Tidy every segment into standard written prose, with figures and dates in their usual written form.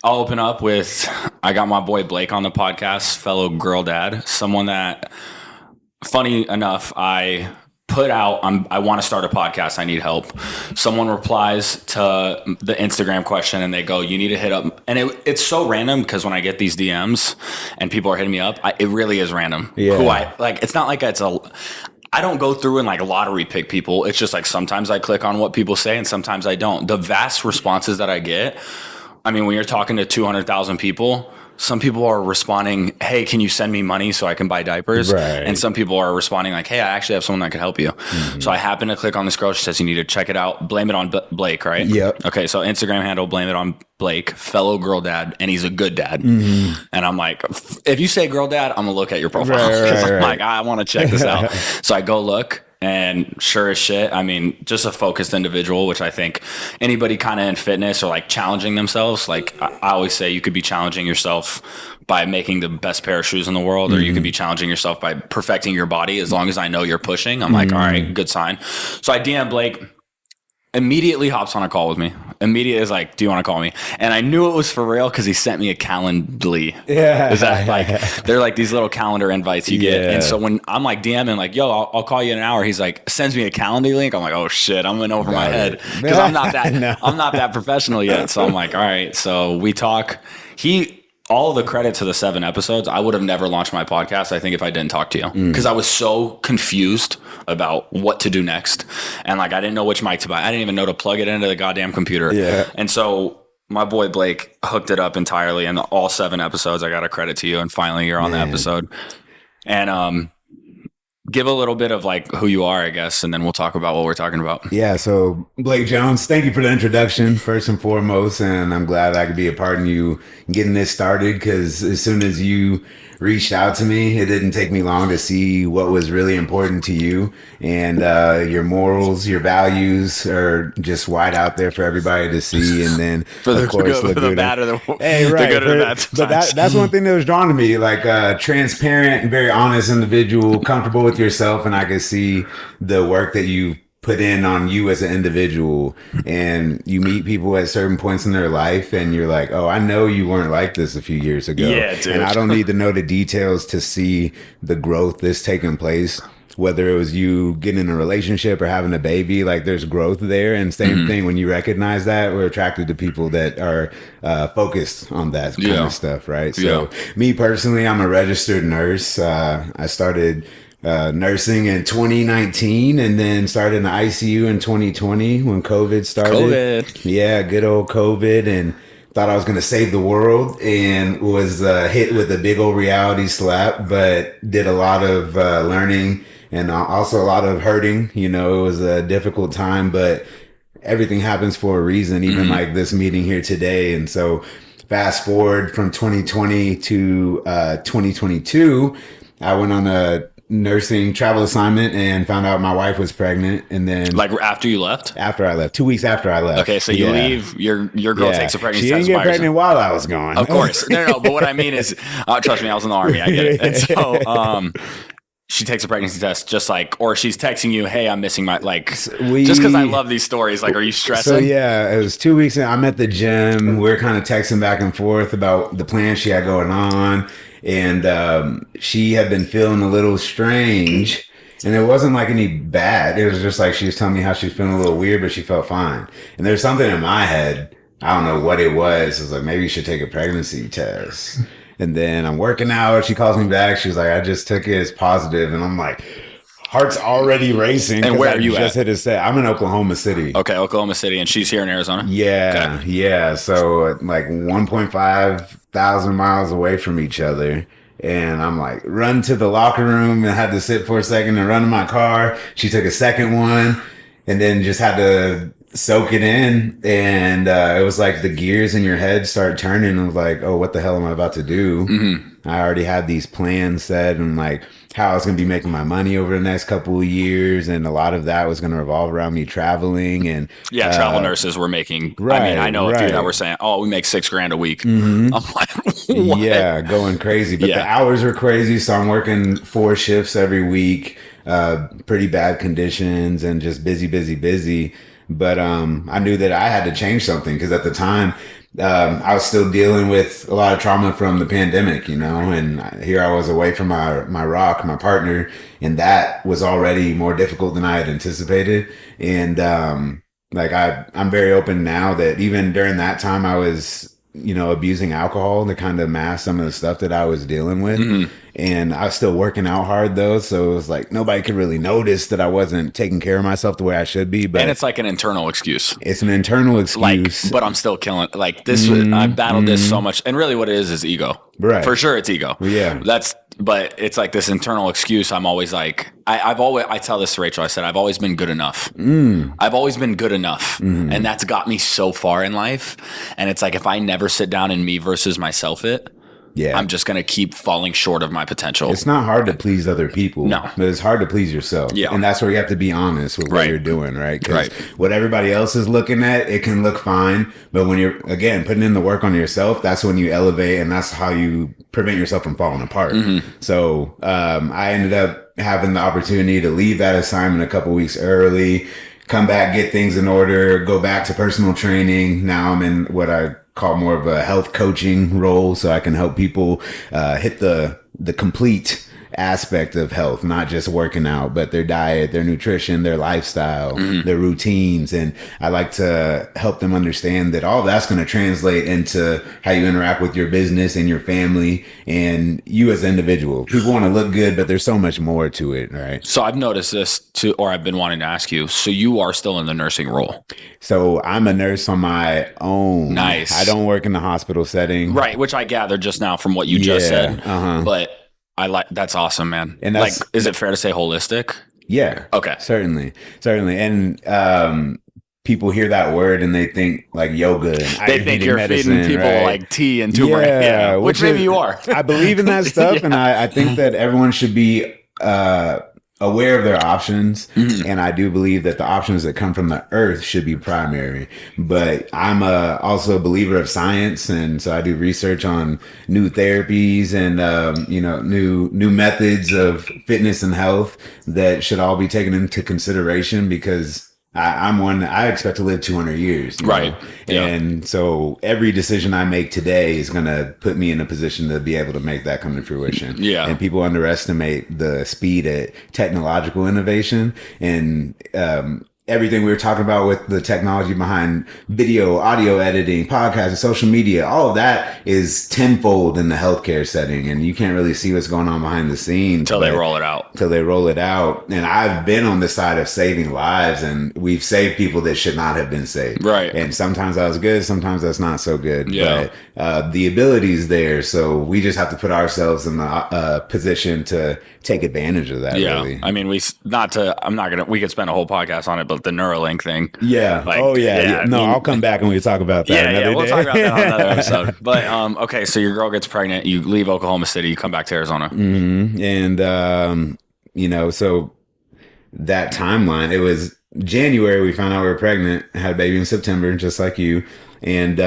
I'll open up with I got my boy Blake on the podcast, fellow girl dad, someone that, funny enough, I put out, I want to start a podcast. I need help. Someone replies to the Instagram question and they go, you need to hit up. And it's so random because when I get these DMs and people are hitting me up, it really is random. Yeah. Who I like, it's not like I don't go through and like lottery pick people. It's just like sometimes I click on what people say and sometimes I don't. The vast responses that I get, I mean, when you're talking to 200,000 people, some people are responding, hey, can you send me money so I can buy diapers? Right. And some people are responding like, hey, I actually have someone that could help you. Mm-hmm. So I happen to click on this girl. She says, you need to check it out. Blame it on Blake, right? Yep. Okay, so Instagram handle, blame it on Blake, fellow girl dad, and he's a good dad. Mm-hmm. And I'm like, if you say girl dad, I'm going to look at your profile. Right, I'm like, I want to check this out. So I go look. And sure as shit, I mean, just a focused individual, which I think anybody kind of in fitness or like challenging themselves, like I always say, you could be challenging yourself by making the best pair of shoes in the world, or you can be challenging yourself by perfecting your body. As long as I know you're pushing, I'm like, all right, good sign. So I DM Blake, immediately hops on a call with me. Immediately is like, do you want to call me? And I knew it was for real because he sent me a Calendly. Yeah. Is that like, they're like these little calendar invites you get. Yeah. And so when I'm like DMing like, yo, I'll call you in an hour. He's like, sends me a Calendly link. I'm like, oh shit, I'm in over my head. Because I'm not that, no. I'm not that professional yet. So I'm like, all right. So we talk. All the credit to the 7 episodes. I would have never launched my podcast, I think, if I didn't talk to you. Because I was so confused about what to do next. And like, I didn't know which mic to buy. I didn't even know to plug it into the goddamn computer. Yeah. And so my boy Blake hooked it up entirely. And all 7 episodes, I got to credit to you. And finally, you're on the episode. And give a little bit of like who you are, I guess, and then we'll talk about what we're talking about. Yeah. So Blake Jones, thank you for the introduction first and foremost. And I'm glad I could be a part in you getting this started, because as soon as you reached out to me, it didn't take me long to see what was really important to you, and your morals, your values are just wide out there for everybody to see. And then for the, of course, for the bad or the, hey, right, the good or the bad. But that's one thing that was drawn to me, like a transparent and very honest individual, comfortable with yourself. And I could see the work that you put in on you as an individual, and you meet people at certain points in their life and you're like, oh, I know you weren't like this a few years ago. Yeah, dude. And I don't need to know the details to see the growth that's taking place, whether it was you getting in a relationship or having a baby. Like, there's growth there. And same thing, when you recognize that, we're attracted to people that are focused on that kind of stuff, right? So me personally, I'm a registered nurse. I started nursing in 2019 and then started in the ICU in 2020 when COVID started. Yeah, good old COVID. And thought I was going to save the world, and was hit with a big old reality slap, but did a lot of learning and also a lot of hurting. You know, it was a difficult time, but everything happens for a reason, even like this meeting here today. And so fast forward from 2020 to 2022, I went on a nursing travel assignment and found out my wife was pregnant. And then, like, after you left? After I left, 2 weeks after I left. Okay, so you leave, your girl takes a pregnancy test. She didn't get pregnant while I was gone. Of course. No, but what I mean is, trust me, I was in the Army, I get it. And so she takes a pregnancy test, just like, or she's texting you, hey, I'm missing my, like, just because I love these stories. Like, are you stressing? So yeah, it was 2 weeks in. I'm at the gym. We're kind of texting back and forth about the plans she had going on. And she had been feeling a little strange, and it wasn't like any bad. It was just like she was telling me how she's feeling a little weird, but she felt fine. And there's something in my head, I don't know what it was. It was like, maybe you should take a pregnancy test. And then I'm working out. She calls me back. She was like, I just took it as positive. And I'm like, heart's already racing. And where are you just at? Hit a set. I'm in Oklahoma City. Okay, Oklahoma City, and she's here in Arizona? Yeah, okay. Yeah. So like 1.5 thousand miles away from each other. And I'm like, run to the locker room, and had to sit for a second and run in my car. She took a second one and then just had to soak it in. And it was like the gears in your head start turning. I was like, oh, what the hell am I about to do? Mm-hmm. I already had these plans set, and like how I was going to be making my money over the next couple of years. And a lot of that was going to revolve around me traveling. And travel nurses were making, right, I mean, I know a few that were saying, oh, we make $6,000 a week. Mm-hmm. I'm like, what? Yeah, going crazy. But the hours are crazy. So I'm working 4 shifts every week, pretty bad conditions, and just busy. But I knew that I had to change something, because at the time I was still dealing with a lot of trauma from the pandemic, and here I was away from my partner, and that was already more difficult than I had anticipated. And like I'm very open now that even during that time I was, abusing alcohol to kind of mask some of the stuff that I was dealing with. Mm-hmm. And I was still working out hard though. So it was like nobody could really notice that I wasn't taking care of myself the way I should be. But and it's like an internal excuse. It's an internal excuse. Like, but I'm still killing. Like this, I've battled this so much. And really what it is ego. Right. For sure it's ego. Yeah. But it's like this internal excuse. I'm always like, I tell this to Rachel, I said, I've always been good enough. I've always been good enough. And that's got me so far in life. And it's like, if I never sit down in me versus myself, I'm just going to keep falling short of my potential. It's not hard to please other people. No. But it's hard to please yourself. Yeah. And that's where you have to be honest with what you're doing, right? Because what everybody else is looking at, it can look fine. But when you're, again, putting in the work on yourself, that's when you elevate, and that's how you prevent yourself from falling apart. So I ended up having the opportunity to leave that assignment a couple weeks early, come back, get things in order, go back to personal training. Now I'm in what I call more of a health coaching role, so I can help people hit the complete aspect of health, not just working out, but their diet, their nutrition, their lifestyle, their routines. And I like to help them understand that all that's going to translate into how you interact with your business and your family and you as an individual. People want to look good, but there's so much more to it, right? So I've noticed this too, or I've been wanting to ask you. So you are still in the nursing role? So I'm a nurse on my own. Nice. I don't work in the hospital setting. Right, which I gathered just now from what you just said. But that's awesome, man. And like, is it fair to say holistic? Yeah. Okay. Certainly. And people hear that word and they think like yoga. And they think you're medicine, feeding people right? Like tea and turmeric. Yeah. Which maybe you are. I believe in that stuff. And I think that everyone should be aware of their options. And I do believe that the options that come from the earth should be primary. But I'm also a believer of science. And so I do research on new therapies and, new methods of fitness and health that should all be taken into consideration, because I expect to live 200 years. Right. Yeah. And so every decision I make today is going to put me in a position to be able to make that come to fruition. Yeah. And people underestimate the speed at technological innovation and, everything we were talking about with the technology behind video, audio editing, podcasts, and social media, all of that is tenfold in the healthcare setting. And you can't really see what's going on behind the scenes. Until they roll it out. And I've been on the side of saving lives, and we've saved people that should not have been saved. Right. And sometimes that was good. Sometimes that's not so good. Yeah. But the ability is there. So we just have to put ourselves in the position to take advantage of that. Yeah. Really. I mean, we could spend a whole podcast on it, but the Neuralink thing. Yeah. No, I'll come back and we'll talk about that. Yeah, we'll talk about that on another episode. But okay, so your girl gets pregnant, you leave Oklahoma City, you come back to Arizona. And so that timeline, it was January, we found out we were pregnant, had a baby in September, just like you. And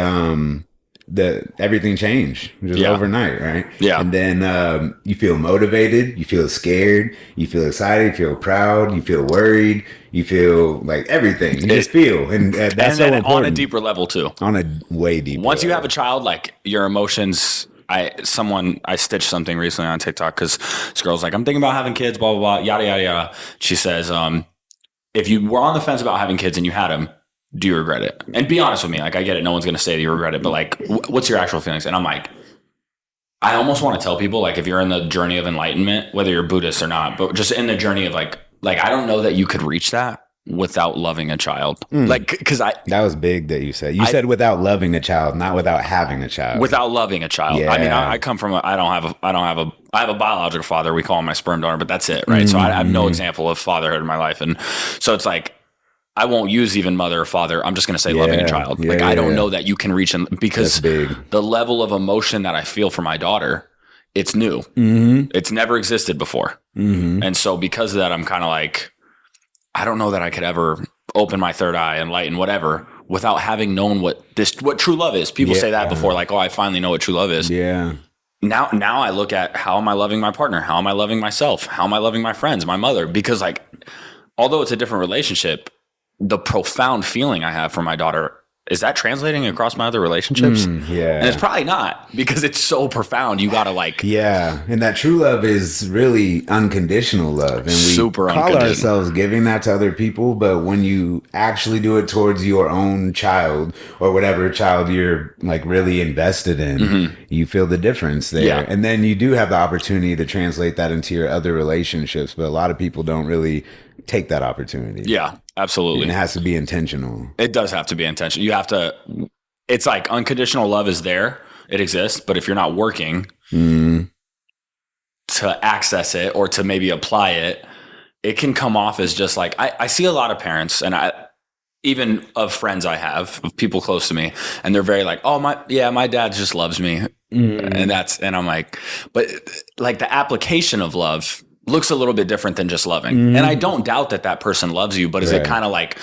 everything changed just overnight, right? Yeah. And then you feel motivated, you feel scared, you feel excited, you feel proud, you feel worried, you feel like everything. You just feel, and that's so important. On a deeper level too. On a way deeper. Once you have a child, like your emotions. I stitched something recently on TikTok because this girl's like, I'm thinking about having kids, blah blah blah, yada yada yada. She says, if you were on the fence about having kids and you had them, do you regret it? And be honest with me. Like, I get it. No one's going to say that you regret it, but like, what's your actual feelings? And I'm like, I almost want to tell people, like, if you're in the journey of enlightenment, whether you're Buddhist or not, but just in the journey of like, I don't know that you could reach that without loving a child. Like, cause that was big that you said. You said without loving a child, not without having a child. Without loving a child. Yeah. I mean, I come from I have a biological father. We call him my sperm donor, but that's it. Right. So I have no example of fatherhood in my life. And so it's like, I won't use even mother or father. I'm just going to say loving a child. I don't know that you can reach him, because the level of emotion that I feel for my daughter, it's new. It's never existed before. And so because of that, I'm kind of like, I don't know that I could ever open my third eye, enlighten, whatever, without having known what true love is. People say that before, like, oh, I finally know what true love is. Yeah. Now I look at, how am I loving my partner? How am I loving myself? How am I loving my friends, my mother? Because like, although it's a different relationship, the profound feeling I have for my daughter is that translating across my other relationships? Yeah. And it's probably not, because it's so profound. You got to like... Yeah. And that true love is really unconditional love. And we Super call ourselves giving that to other people. But when you actually do it towards your own child or whatever child you're like really invested in, you feel the difference there. Yeah. And then you do have the opportunity to translate that into your other relationships. But a lot of people don't really take that opportunity. Yeah, absolutely. And it has to be intentional. It does have to be intentional. You have to, it's like unconditional love is there. It exists. But if you're not working to access it or to maybe apply it, it can come off as just like, I see a lot of parents, and even of friends I have, of people close to me, and they're very like, oh, my dad just loves me. And I'm like, but like the application of love looks a little bit different than just loving. And I don't doubt that person loves you, but is it kind of like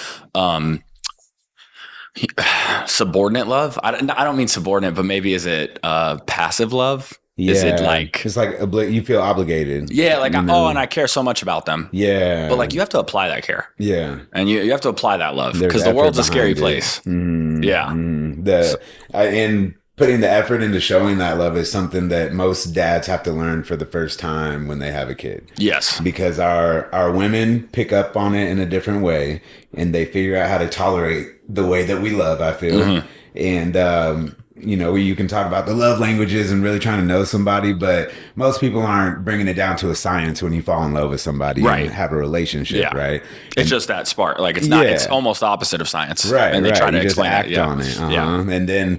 subordinate love? I don't mean subordinate, but maybe is it passive love? Yeah. Is it like... It's like you feel obligated. Yeah, like, and I care so much about them. Yeah. But like you have to apply that care. Yeah. And you have to apply that love, because the world's a scary place. Yeah. And putting the effort into showing that love is something that most dads have to learn for the first time when they have a kid. Yes. Because our women pick up on it in a different way, and they figure out how to tolerate the way that we love, I feel. And, you can talk about the love languages and really trying to know somebody, but most people aren't bringing it down to a science when you fall in love with somebody and have a relationship, right? It's just that spark. Like, it's not, it's almost opposite of science. Right. And they try to explain act it. on it. And then,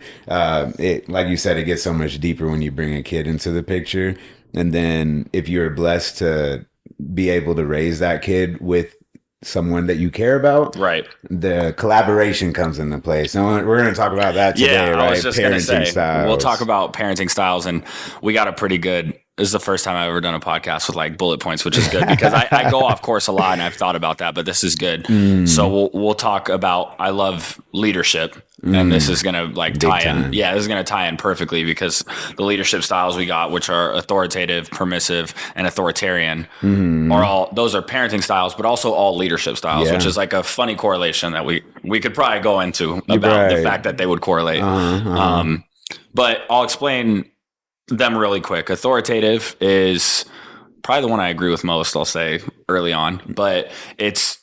like you said, it gets so much deeper when you bring a kid into the picture. And then if you're blessed to be able to raise that kid with someone that you care about, right, the collaboration comes into place. So we're going to talk about that today, right? I was just going to say, we'll talk about parenting styles, and we got a pretty good... This is the first time I've ever done a podcast with like bullet points, which is good, because I go off course a lot, and I've thought about that, but this is good. So we'll talk about, I love leadership, and this is going to like tie in. Yeah, this is going to tie in perfectly, because the leadership styles we got, which are authoritative, permissive, and authoritarian, those are parenting styles, but also all leadership styles, which is like a funny correlation that we could probably go into about the fact that they would correlate. But I'll explain them really quick. Authoritative is probably the one I agree with most, I'll say early on, but it's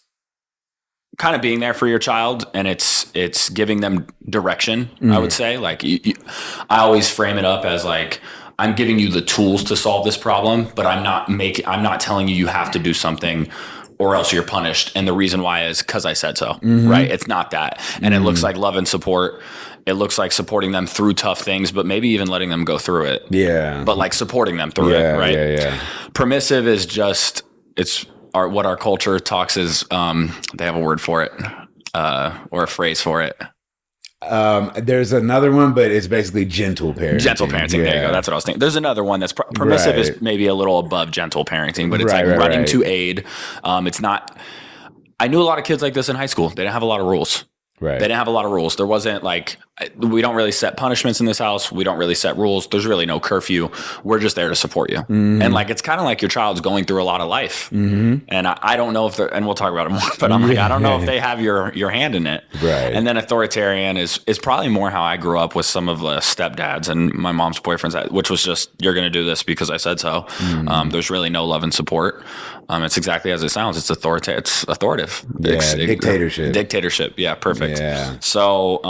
kind of being there for your child, and it's giving them direction. I would say, like, I always frame it up as like, I'm giving you the tools to solve this problem, but I'm not telling you have to do something or else you're punished. And the reason why is because I said so, right? It's not that. And it looks like love and support. It looks like supporting them through tough things, but maybe even letting them go through it. Yeah. But like supporting them through it, right? Yeah. Permissive is just, what our culture talks is, they have a word for it, or a phrase for it. There's another one, but it's basically gentle parenting. Gentle parenting. There you go. That's what I was thinking. There's another one that's permissive is maybe a little above gentle parenting, but it's running to aid. It's not. I knew a lot of kids like this in high school. They didn't have a lot of rules. Right. They didn't have a lot of rules. There wasn't like, we don't really set punishments in this house. We don't really set rules. There's really no curfew. We're just there to support you. And like, it's kind of like your child's going through a lot of life. And I don't know if they're, and we'll talk about it more, but I'm like, I don't know if they have your hand in it. Right. And then authoritarian is probably more how I grew up with some of the stepdads and my mom's boyfriends, which was just, you're going to do this because I said so. There's really no love and support. It's exactly as it sounds. It's authoritative. It's authoritative. Yeah, dictatorship. Dictatorship. Yeah, perfect. Yeah. So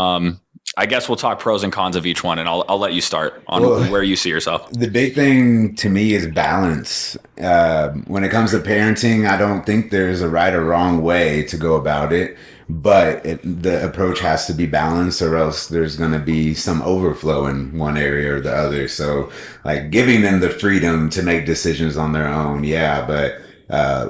I guess we'll talk pros and cons of each one, and I'll let you start on where you see yourself. The big thing to me is balance. When it comes to parenting, I don't think there's a right or wrong way to go about it, but the approach has to be balanced, or else there's going to be some overflow in one area or the other. So like giving them the freedom to make decisions on their own. Yeah. But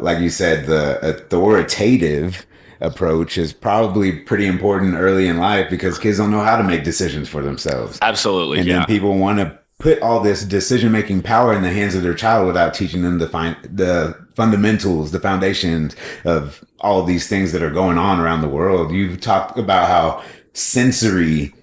like you said, the authoritative approach is probably pretty important early in life, because kids don't know how to make decisions for themselves. Absolutely. And then people want to put all this decision-making power in the hands of their child without teaching them the fundamentals, the foundations of all of these things that are going on around the world. You've talked about how sensory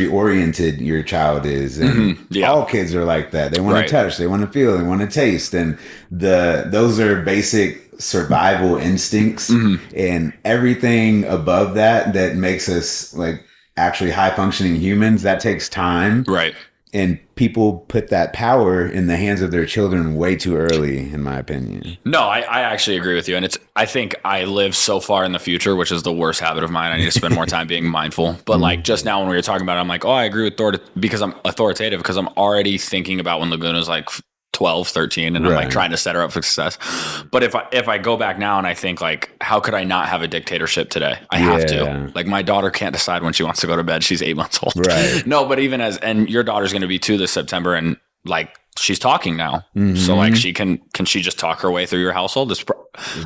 oriented your child is, and all kids are like that. They want to touch, they want to feel, they want to taste, and those are basic survival instincts and everything above that makes us like actually high functioning humans. That takes time. Right. And people put that power in the hands of their children way too early, in my opinion. No, I actually agree with you. And I think I live so far in the future, which is the worst habit of mine. I need to spend more time being mindful. But like just now when we were talking about it, I'm like, oh, I agree with because I'm authoritative, because I'm already thinking about when Laguna's like 12, 13, and I'm like trying to set her up for success. But if I go back now and I think like, how could I not have a dictatorship today? I have to. Like my daughter can't decide when she wants to go to bed. She's 8 months old. Right. No, but even and your daughter's going to be 2 this September, and like she's talking now. So like can she just talk her way through your household? It's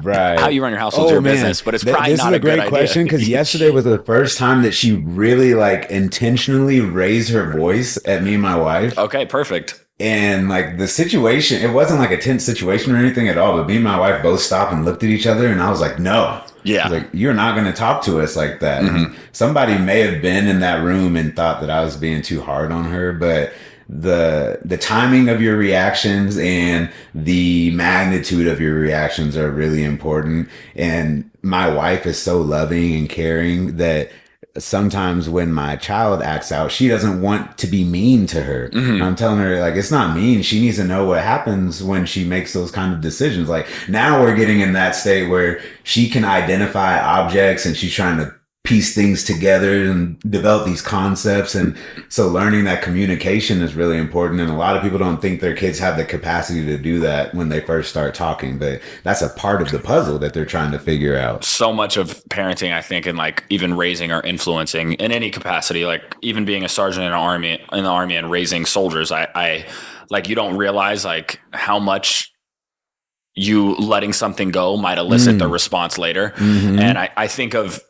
how you run your household is your business, but it's probably not a good idea. This is a great question, because yesterday was the first time that she really like intentionally raised her voice at me and my wife. Okay, perfect. And like the situation, it wasn't like a tense situation or anything at all, but me and my wife both stopped and looked at each other, and I was like, no. Yeah. Like, you're not going to talk to us like that. And somebody may have been in that room and thought that I was being too hard on her, but the timing of your reactions and the magnitude of your reactions are really important. And my wife is so loving and caring that sometimes when my child acts out, she doesn't want to be mean to her. I'm telling her, like, it's not mean. She needs to know what happens when she makes those kind of decisions. Like, now we're getting in that state where she can identify objects and she's trying to piece things together and develop these concepts. And so learning that communication is really important. And a lot of people don't think their kids have the capacity to do that when they first start talking, but that's a part of the puzzle that they're trying to figure out. So much of parenting, I think, and like even raising or influencing in any capacity, like even being a sergeant in the army and raising soldiers, I like, you don't realize like how much you letting something go might elicit the response later. And I think of,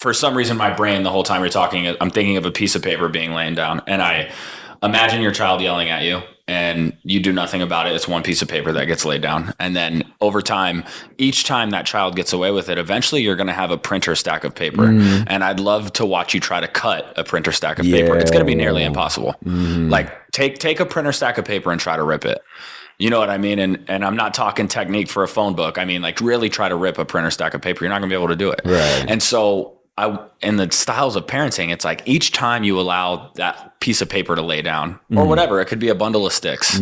for some reason, my brain, the whole time you're talking, I'm thinking of a piece of paper being laid down, and I imagine your child yelling at you and you do nothing about it. It's one piece of paper that gets laid down. And then over time, each time that child gets away with it, eventually you're going to have a printer stack of paper. And I'd love to watch you try to cut a printer stack of paper. It's going to be nearly impossible. Like take a printer stack of paper and try to rip it. You know what I mean? And I'm not talking technique for a phone book. I mean, like, really try to rip a printer stack of paper. You're not going to be able to do it. Right. And so in the styles of parenting, it's like each time you allow that piece of paper to lay down or whatever, it could be a bundle of sticks,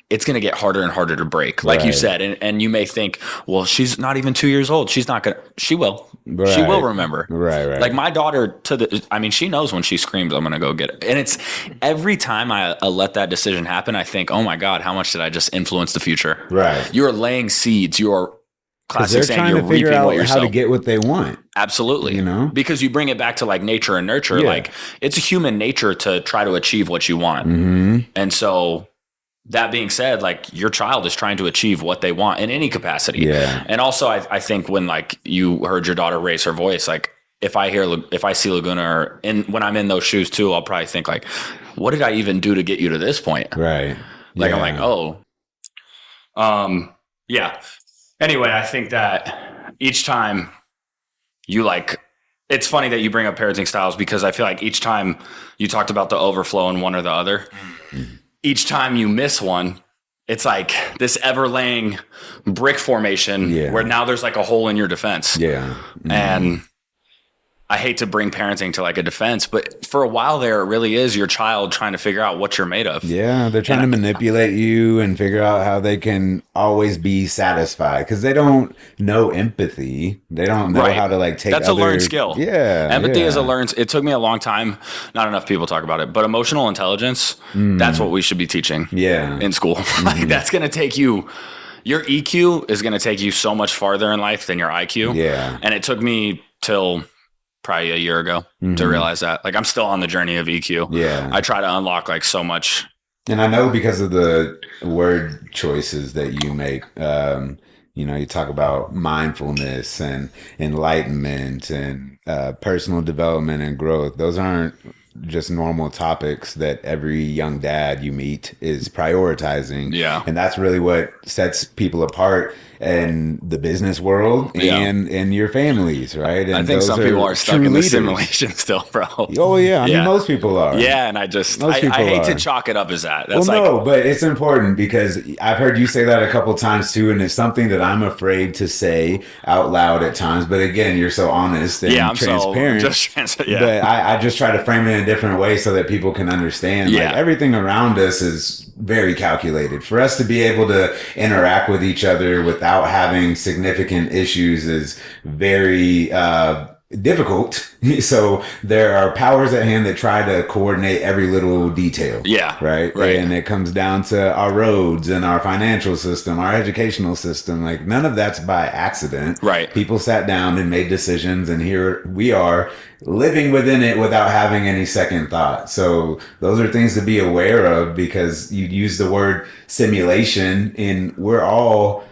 it's going to get harder and harder to break. Like you said, and you may think, well, she's not even 2 years old. She's not going to, she will. She will remember. Right. Like my daughter she knows when she screams, I'm going to go get it. And it's every time I let that decision happen, I think, oh my God, how much did I just influence the future? Right. You're laying seeds. You're classic saying, you're reaping what you're sowing. How to get what they want. Absolutely. You know, because you bring it back to like nature and nurture. Like it's human nature to try to achieve what you want. And so that being said, like your child is trying to achieve what they want in any capacity. Yeah. And also I think when like you heard your daughter raise her voice, like if I see Laguna when I'm in those shoes too, I'll probably think like, what did I even do to get you to this point? Right. Like, I'm like, yeah. Anyway, I think that each time you it's funny that you bring up parenting styles, because I feel like each time you talked about the overflow in one or the other, each time you miss one, it's like this ever laying brick formation where now there's like a hole in your defense. Yeah. And I hate to bring parenting to like a defense, but for a while there, it really is your child trying to figure out what you're made of. Yeah, they're trying to manipulate you and figure out how they can always be satisfied, because they don't know empathy. They don't know how to like take. That's a learned skill. Yeah, empathy is a learned. It took me a long time. Not enough people talk about it, but emotional intelligence. That's what we should be teaching. Yeah, in school. Like that's going to take you. Your EQ is going to take you so much farther in life than your IQ. Yeah, and it took me till probably a year ago to realize that. Like I'm still on the journey of EQ. Yeah. I try to unlock like so much. And I know because of the word choices that you make, you talk about mindfulness and enlightenment and personal development and growth. Those aren't just normal topics that every young dad you meet is prioritizing. Yeah. And that's really what sets people apart in the business world and in your families, right? And I think some people are stuck in the simulation still, bro. Oh, yeah. I mean, most people are. Yeah, and I hate to chalk it up as that. That's no, but it's important because I've heard you say that a couple times too, and it's something that I'm afraid to say out loud at times. But again, you're so honest and transparent. But I just try to frame it in a different way so that people can understand. Yeah. Like, everything around us is very calculated. For us to be able to interact with each other without having significant issues is very difficult. So there are powers at hand that try to coordinate every little detail. Yeah. Right. And it comes down to our roads and our financial system, our educational system. Like, none of that's by accident. Right. People sat down and made decisions, and here we are living within it without having any second thought. So those are things to be aware of, because you use the word simulation, and we're all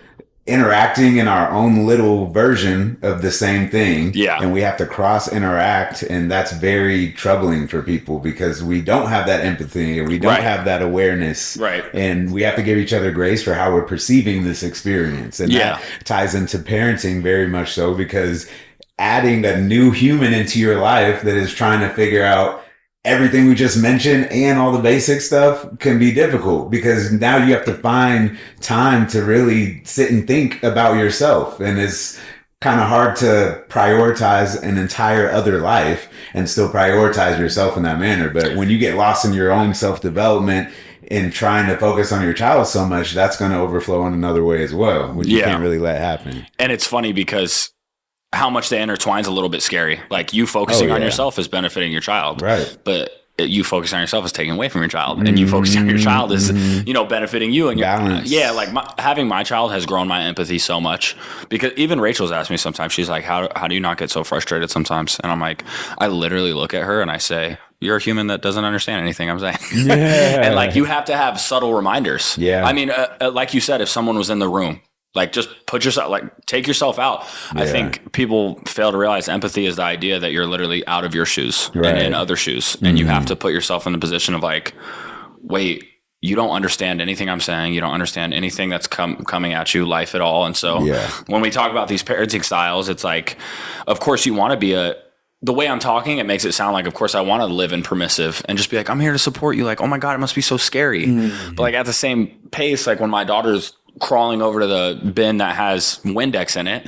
interacting in our own little version of the same thing. Yeah. And we have to cross interact. And that's very troubling for people, because we don't have that empathy and we don't have that awareness. Right. And we have to give each other grace for how we're perceiving this experience. And that ties into parenting very much so, because adding a new human into your life that is trying to figure out everything we just mentioned and all the basic stuff can be difficult, because now you have to find time to really sit and think about yourself. And it's kind of hard to prioritize an entire other life and still prioritize yourself in that manner. But when you get lost in your own self-development and trying to focus on your child so much, that's going to overflow in another way as well, which you can't really let happen. And it's funny because how much they intertwine is a little bit scary. Like, you focusing on yourself is benefiting your child. Right. But you focusing on yourself is taking away from your child. And you focusing on your child is, benefiting you. And balance. Having my child has grown my empathy so much, because even Rachel's asked me sometimes, she's like, how do you not get so frustrated sometimes? And I'm like, I literally look at her and I say, you're a human that doesn't understand anything I'm saying. And like, you have to have subtle reminders. Yeah. I mean, like you said, if someone was in the room, like, just put yourself, like, take yourself out. I think people fail to realize empathy is the idea that you're literally out of your shoes and in other shoes. And you have to put yourself in the position of like, wait, you don't understand anything I'm saying. You don't understand anything that's coming at you, life at all. And so when we talk about these parenting styles, it's like, of course you want to be the way I'm talking, it makes it sound like, of course, I want to live in permissive and just be like, I'm here to support you. Like, oh my God, it must be so scary. But like, at the same pace, like when my daughter's crawling over to the bin that has Windex in it,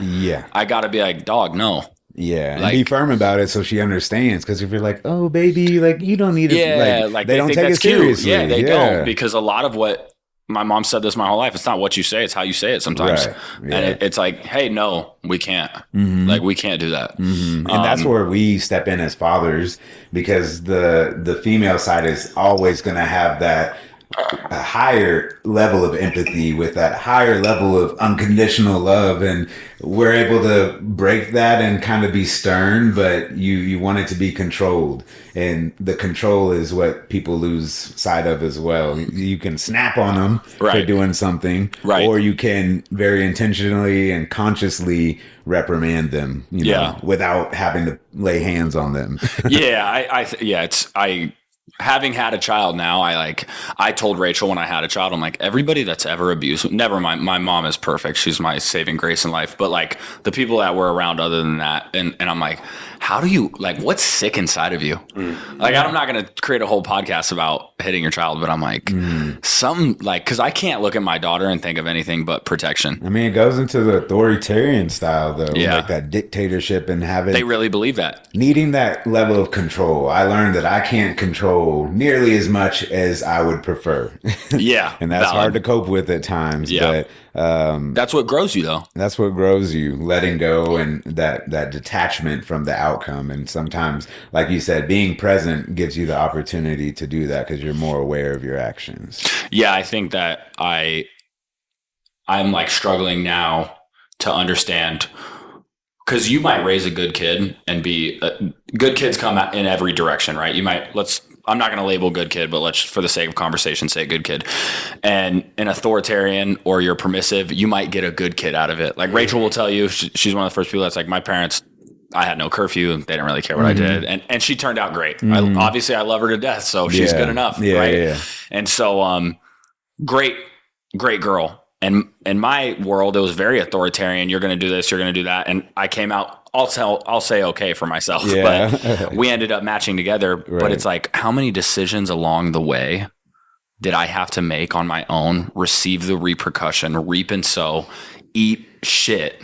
I gotta be like, dog, no. Yeah, and be firm about it so she understands. Because if you're like, oh baby, like, you don't need it, like they don't take it seriously. Yeah, they don't, because a lot of what my mom said this my whole life, it's not what you say, it's how you say it sometimes. And it's like, hey, no, we can't. Like, we can't do that. And that's where we step in as fathers, because the female side is always going to have that a higher level of empathy, with that higher level of unconditional love, and we're able to break that and kind of be stern, but you want it to be controlled, and the control is what people lose sight of as well. You can snap on them for doing something, or you can very intentionally and consciously reprimand them, you know, without having to lay hands on them. Having had a child now, I told Rachel when I had a child, I'm like, everybody that's ever abused, never mind, my mom is perfect. She's my saving grace in life. But like, the people that were around other than that, and I'm like, how do you, like, what's sick inside of you? Like, I'm not going to create a whole podcast about hitting your child, but I'm like, because I can't look at my daughter and think of anything but protection. I mean, it goes into the authoritarian style, though. Yeah. Like that dictatorship and having... They really believe that. Needing that level of control. I learned that I can't control nearly as much as I would prefer. Yeah. And that's hard to cope with at times. Yeah. But that's what grows you, though. That's what grows you, letting go and that detachment from the outcome. And sometimes, like you said, being present gives you the opportunity to do that because you're more aware of your actions. Yeah, I think that I'm like struggling now to understand, because you might raise a good kid and be good kids come out in every direction, right? You might, I'm not going to label good kid, but let's, for the sake of conversation, say good kid. And an authoritarian or you're permissive, you might get a good kid out of it. Like Rachel will tell you, she's one of the first people that's like, my parents I had no curfew. They didn't really care what I did. And she turned out great. Obviously I love her to death. So she's good enough. Right. Yeah. And so, great girl. And in my world, it was very authoritarian. You're going to do this, you're going to do that. And I came out, I'll say okay for myself, but we ended up matching together. Right. But it's like, how many decisions along the way did I have to make on my own, receive the repercussion, reap and sow, eat shit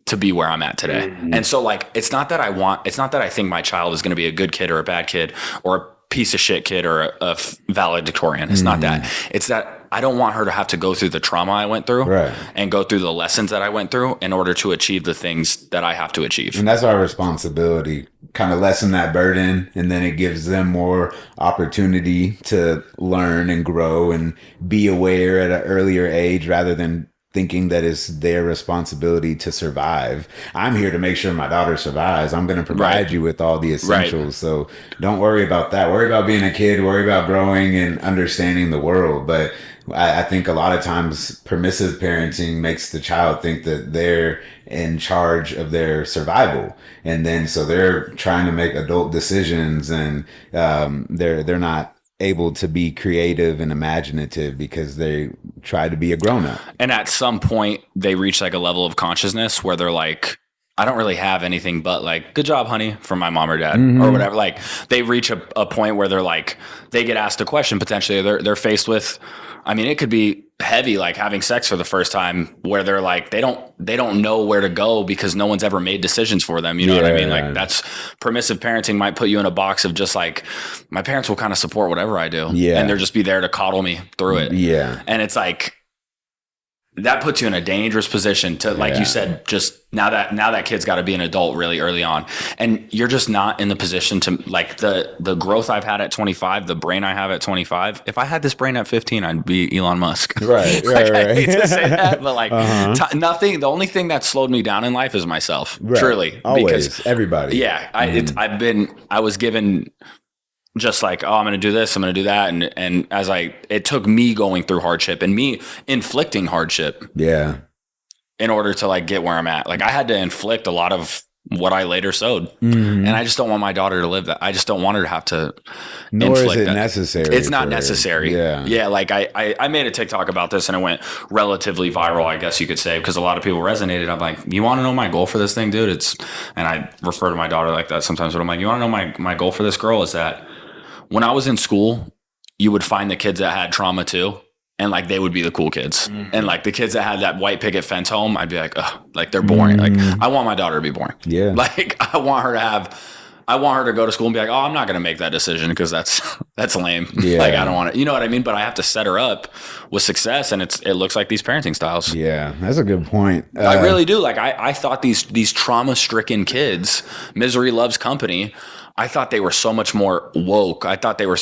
to be where I'm at today? And so like, it's not that I think my child is going to be a good kid or a bad kid or a piece of shit kid or a valedictorian. It's not that. It's that I don't want her to have to go through the trauma I went through and go through the lessons that I went through in order to achieve the things that I have to achieve. And that's our responsibility, kind of lessen that burden. And then it gives them more opportunity to learn and grow and be aware at an earlier age rather than thinking that it's their responsibility to survive. I'm here to make sure my daughter survives. I'm going to provide you with all the essentials. So don't worry about that. Worry about being a kid, worry about growing and understanding the world. But I think a lot of times permissive parenting makes the child think that they're in charge of their survival. And then so they're trying to make adult decisions and they're not able to be creative and imaginative because they try to be a grown-up. And at some point they reach like a level of consciousness where they're like, I don't really have anything but like, good job, honey, from my mom or dad or whatever. Like they reach a point where they're like, they get asked a question potentially. They're faced with, I mean, it could be heavy, like having sex for the first time where they're like, they don't know where to go because no one's ever made decisions for them. You know what I mean? Like that's permissive parenting might put you in a box of just like, my parents will kind of support whatever I do. Yeah. And they'll just be there to coddle me through it. Yeah. And it's like, that puts you in a dangerous position to, like you said, just now that kid's got to be an adult really early on. And you're just not in the position to like the growth I've had at 25, the brain I have at 25. If I had this brain at 15, I'd be Elon Musk. Right. Like, I hate to say that, but like nothing, the only thing that slowed me down in life is myself. Truly. Always. Because everybody. Yeah. I was given just like, oh, I'm going to do this, I'm going to do that. And it took me going through hardship and me inflicting hardship. Yeah. In order to like get where I'm at. Like I had to inflict a lot of what I later sowed. And I just don't want my daughter to live that. I just don't want her to have to Nor is it that. Necessary. It's not necessary. Yeah. Yeah. Like I made a TikTok about this and it went relatively viral, I guess you could say, because a lot of people resonated. I'm like, you want to know my goal for this thing, dude? And I refer to my daughter like that sometimes, but I'm like, you want to know my goal for this girl is that when I was in school, you would find the kids that had trauma too. And like, they would be the cool kids. And like the kids that had that white picket fence home, I'd be like, oh, like they're boring. Like I want my daughter to be boring. Yeah. Like I want her to go to school and be like, oh, I'm not going to make that decision because that's lame. Yeah. Like I don't want to, you know what I mean? But I have to set her up with success. And it looks like these parenting styles. Yeah. That's a good point. I really do. Like I thought these trauma stricken kids, misery loves company. I thought they were so much more woke. I thought they were,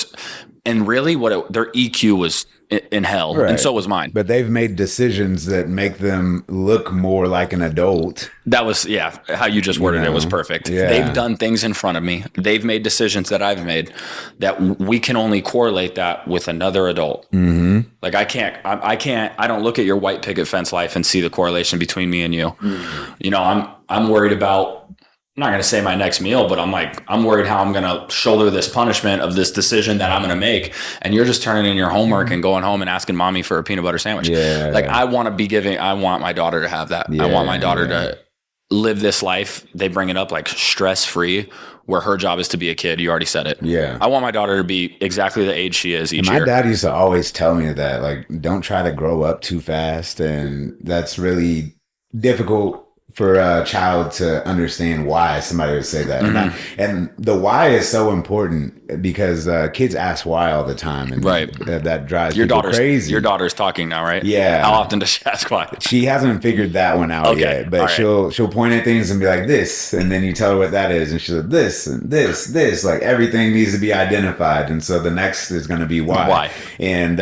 and really their EQ was in hell. Right. And so was mine. But they've made decisions that make them look more like an adult. That was, how you just worded it was perfect. Yeah. They've done things in front of me. They've made decisions that I've made that we can only correlate that with another adult. Like I don't look at your white picket fence life and see the correlation between me and you. You know, I'm worried about, I'm not going to say my next meal, but I'm worried how I'm going to shoulder this punishment of this decision that I'm going to make. And you're just turning in your homework and going home and asking mommy for a peanut butter sandwich. Yeah. Like I want my daughter to have that. Yeah, I want my daughter to live this life. They bring it up like stress free, where her job is to be a kid. You already said it. Yeah. I want my daughter to be exactly the age she is each year. My dad used to always tell me that, like, don't try to grow up too fast. And that's really difficult for a child to understand why somebody would say that. And the why is so important because kids ask why all the time. And that drives people crazy. Your daughter's talking now, right? Yeah. How often does she ask why? She hasn't figured that one out yet, but she'll point at things and be like this, and then you tell her what that is, and she's like this and this. Like everything needs to be identified, and so the next is going to be why. Why? And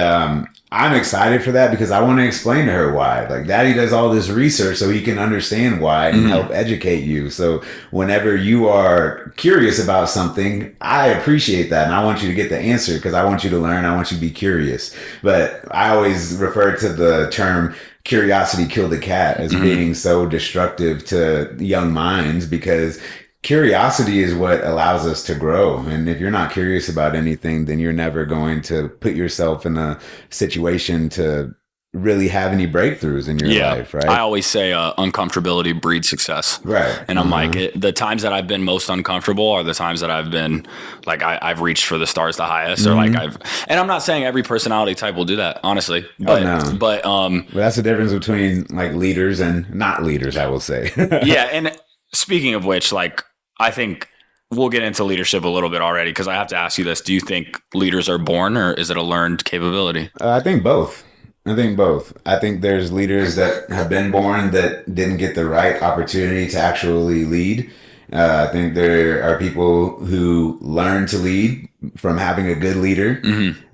I'm excited for that because I want to explain to her why. Like daddy does all this research so he can understand why and help educate you. So whenever you are curious about something, I appreciate that. And I want you to get the answer because I want you to learn. I want you to be curious. But I always refer to the term curiosity killed the cat as being so destructive to young minds because curiosity is what allows us to grow. And if you're not curious about anything, then you're never going to put yourself in a situation to really have any breakthroughs in your life, right? I always say uncomfortability breeds success. Right. And I'm like, the times that I've been most uncomfortable are the times that I've been like, I've reached for the stars the highest, or like and I'm not saying every personality type will do that, honestly. But, but that's the difference between like leaders and not leaders, I will say. Yeah. And speaking of which, like, I think we'll get into leadership a little bit already, because I have to ask you this. Do you think leaders are born, or is it a learned capability? I think both. I think there's leaders that have been born that didn't get the right opportunity to actually lead. I think there are people who learn to lead from having a good leader,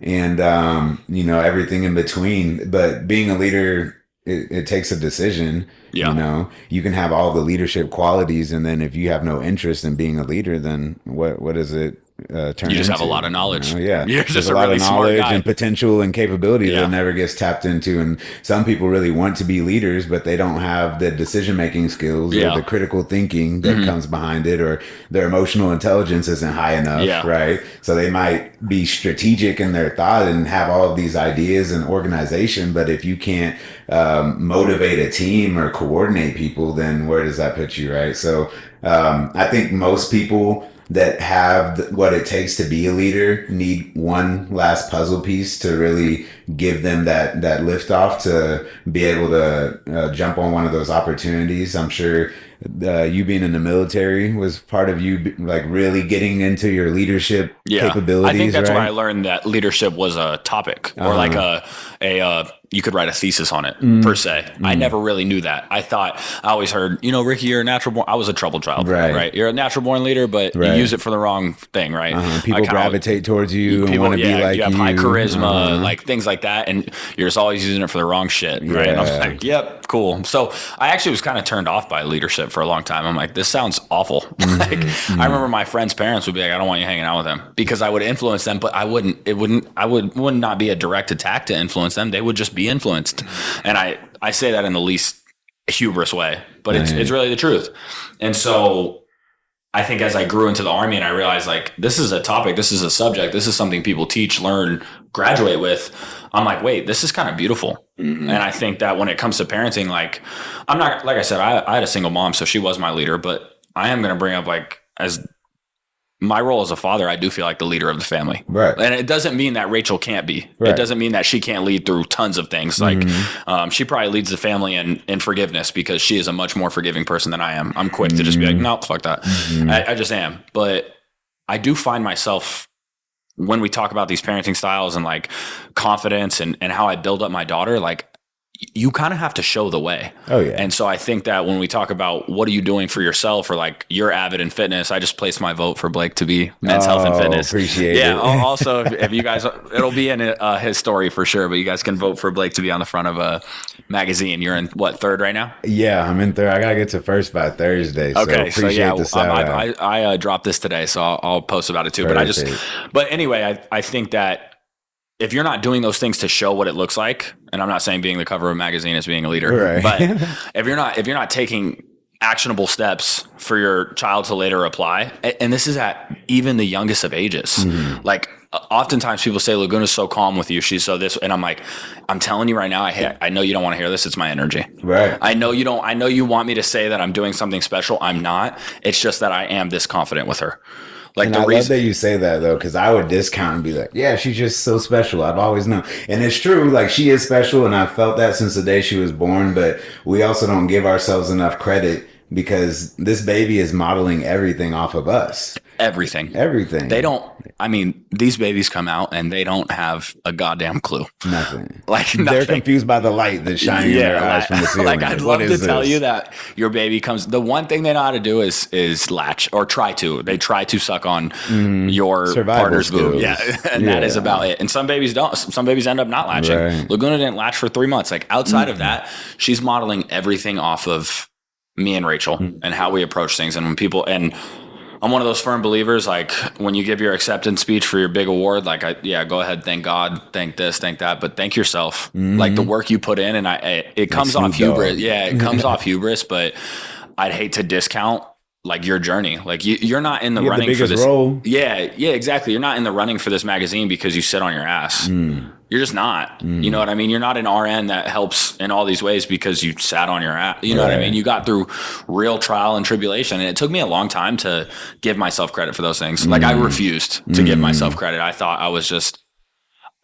and everything in between. But being a leader, it takes a decision. Yeah. You can have all the leadership qualities, and then if you have no interest in being a leader, then what is it? You just have a lot of knowledge. Yeah, you're just a lot really of knowledge smart guy. And potential and capability that never gets tapped into. And some people really want to be leaders, but they don't have the decision making skills or the critical thinking that comes behind it, or their emotional intelligence isn't high enough, right? So they might be strategic in their thought and have all of these ideas and organization, but if you can't motivate a team or coordinate people, then where does that put you, right? So I think most people that have what it takes to be a leader need one last puzzle piece to really give them that lift off to be able to jump on one of those opportunities. I'm sure you being in the military was part of you like really getting into your leadership capabilities. I think that's right? where I learned that leadership was a topic, or like a you could write a thesis on it per se. I never really knew that. I always heard, Ricky, you're a natural born. I was a troubled child, right? You're a natural born leader, but you use it for the wrong thing, right? People gravitate towards you and want to be like you. You have high charisma, like things like that, and you're just always using it for the wrong shit, right? And I was like, yep, cool. So I actually was kind of turned off by leadership for a long time. I'm like, this sounds awful. I remember my friends' parents would be like, I don't want you hanging out with them, because I would influence them, but I would not be a direct attack to influence them. They would just be influenced. And I say that in the least hubris way, but it's really the truth. And so I think as I grew into the Army and I realized like, this is a topic, this is a subject, this is something people teach, learn, graduate with. I'm like, wait, this is kind of beautiful. And I think that when it comes to parenting, like, I'm not, like I said, I had a single mom, so she was my leader, but I am going to bring up like, as my role as a father, I do feel like the leader of the family. Right. And it doesn't mean that Rachel can't be. Right. It doesn't mean that she can't lead through tons of things. Like she probably leads the family in forgiveness, because she is a much more forgiving person than I am. I'm quick to just be like, no, fuck that. I just am. But I do find myself, when we talk about these parenting styles and like confidence and how I build up my daughter, like, you kind of have to show the way. Oh yeah. And so I think that when we talk about what are you doing for yourself, or like you're avid in fitness, I just placed my vote for Blake to be men's health and fitness. Appreciate it. Yeah. Also, if you guys, it'll be in his story for sure, but you guys can vote for Blake to be on the front of a magazine. You're in what, third right now? Yeah, I'm in third. I gotta get to first by Thursday. So okay. Appreciate the I dropped this today, so I'll post about it too. Perfect. But anyway, I think that if you're not doing those things to show what it looks like, and I'm not saying being the cover of a magazine is being a leader, right. but if you're not taking actionable steps for your child to later apply, and this is at even the youngest of ages, like oftentimes people say Laguna's so calm with you, she's so this, and I'm like, I'm telling you right now, I know you don't want to hear this. It's my energy. Right. I know you want me to say that I'm doing something special. I'm not. It's just that I am this confident with her. Like, and I love that you say that though, because I would discount and be like, yeah, she's just so special. I've always known. And it's true. Like, she is special. And I've felt that since the day she was born. But we also don't give ourselves enough credit, because this baby is modeling everything off of us. Everything. They don't. I mean, these babies come out and they don't have a goddamn clue. Nothing. Nothing. They're confused by the light that's shining in their eyes from the ceiling. Like, I'd love to tell you that your baby comes. The one thing they know how to do is latch, or try to. They try to suck on your partner's boob. Yeah, and that is about it. And some babies don't. Some babies end up not latching. Right. Laguna didn't latch for 3 months. Like, outside of that, she's modeling everything off of me and Rachel and how we approach things. And when people, and I'm one of those firm believers, like, when you give your acceptance speech for your big award, like, go ahead, thank God, thank this, thank that, but thank yourself. Like, the work you put in, and it comes off hubris. Yeah, it comes off hubris, but I'd hate to discount like your journey. Like you're not in the You have running the for biggest this. role. Yeah, exactly. You're not in the running for this magazine because you sit on your ass. You're just not. You know what I mean? You're not an RN that helps in all these ways because you sat on your ass. You know what I mean? You got through real trial and tribulation. And it took me a long time to give myself credit for those things. Like I refused to give myself credit.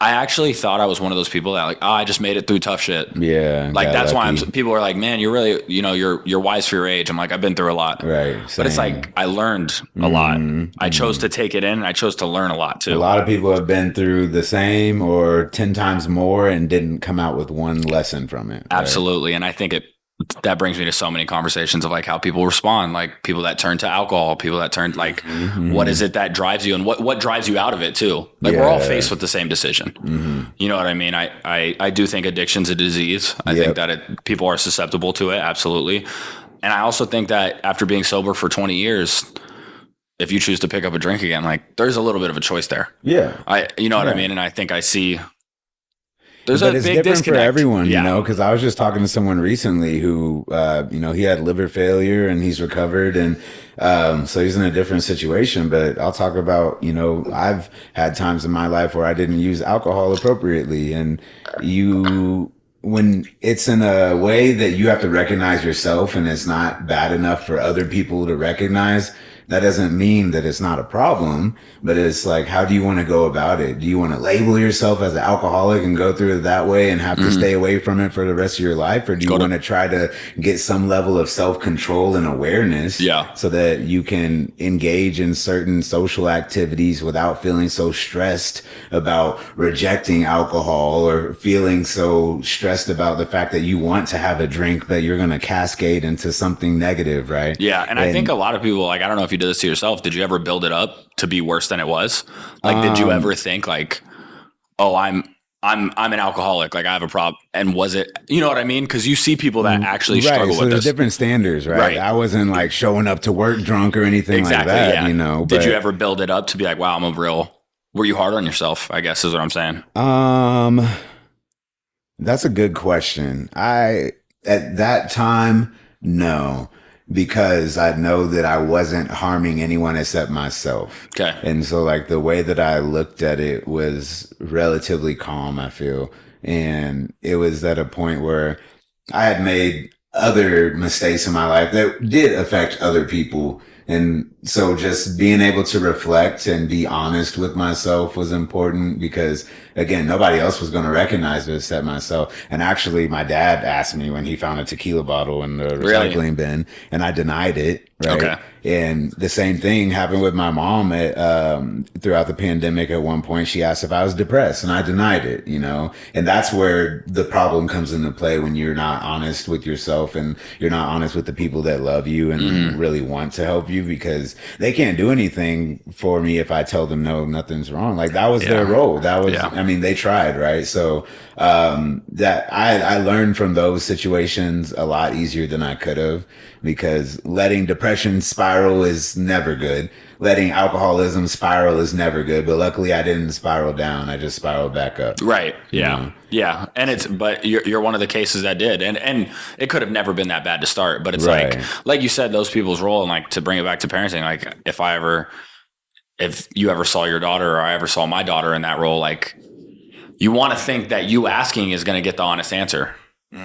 I actually thought I was one of those people that like, oh, I just made it through tough shit. Yeah. Like that's why people are like, man, you're really, you're wise for your age. I'm like, I've been through a lot. Right. But it's like, I learned a lot. I chose to take it in and I chose to learn a lot too. A lot of people have been through the same or 10 times more and didn't come out with one lesson from it. Absolutely. Right? And I think that brings me to so many conversations of like how people respond, like people that turn to alcohol, people that turn like, what is it that drives you and what drives you out of it too? Like we're all faced with the same decision. You know what I mean? I do think addiction's a disease. I think that people are susceptible to it. Absolutely. And I also think that after being sober for 20 years, if you choose to pick up a drink again, like there's a little bit of a choice there. Yeah. You know what I mean? And I think I see but it's big different for everyone, you know, because I was just talking to someone recently who, he had liver failure and he's recovered. And so he's in a different situation. But I'll talk about, I've had times in my life where I didn't use alcohol appropriately. And when it's in a way that you have to recognize yourself and it's not bad enough for other people to recognize, that doesn't mean that it's not a problem, but it's like, how do you want to go about it? Do you want to label yourself as an alcoholic and go through it that way and have to stay away from it for the rest of your life? Or do you want to try to get some level of self-control and awareness so that you can engage in certain social activities without feeling so stressed about rejecting alcohol or feeling so stressed about the fact that you want to have a drink that you're going to cascade into something negative, right? Yeah. And I think a lot of people, like, I don't know if you did this to yourself. Did you ever build it up to be worse than it was? Like, did you ever think like, oh, I'm an alcoholic, like I have a problem? And was it, you know what I mean? Because you see people that actually struggle with there's this. Different standards, right? I wasn't like showing up to work drunk or anything like that, Did you ever build it up to be like, wow, were you hard on yourself, I guess is what I'm saying? That's a good question. At that time, no. Because I know that I wasn't harming anyone except myself. Okay. And so like the way that I looked at it was relatively calm, I feel. And it was at a point where I had made other mistakes in my life that did affect other people. And so just being able to reflect and be honest with myself was important because, again, nobody else was going to recognize it except myself. And actually, my dad asked me when he found a tequila bottle in the recycling bin, and I denied it. Right. Okay. And the same thing happened with my mom throughout the pandemic. At one point, she asked if I was depressed, and I denied it, and that's where the problem comes into play when you're not honest with yourself and you're not honest with the people that love you and really want to help you, because they can't do anything for me if I tell them, no, nothing's wrong. Like that was their role. That was, I mean, they tried. Right. So, that I learned from those situations a lot easier than I could have, because letting depression spiral is never good. Letting alcoholism spiral is never good. But luckily I didn't spiral down. I just spiraled back up. Right. Yeah. Yeah. And but you're one of the cases that did. And it could have never been that bad to start. But it's like you said, those people's role, and like to bring it back to parenting, like if you ever saw your daughter or I ever saw my daughter in that role, like you want to think that you asking is going to get the honest answer.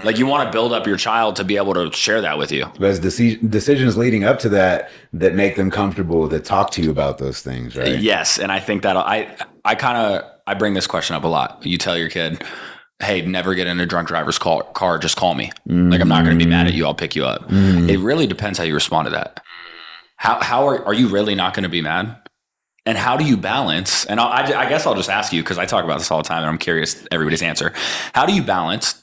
Like you want to build up your child to be able to share that with you. There's decisions leading up to that make them comfortable to talk to you about those things, right? Yes. And I think that I bring this question up a lot. You tell your kid, hey, never get in a drunk driver's car. Just call me. Like I'm not going to be mad at you. I'll pick you up. It really depends how you respond to that. How are you really not going to be mad? And how do you balance? And I guess I'll just ask you, because I talk about this all the time and I'm curious everybody's answer. How do you balance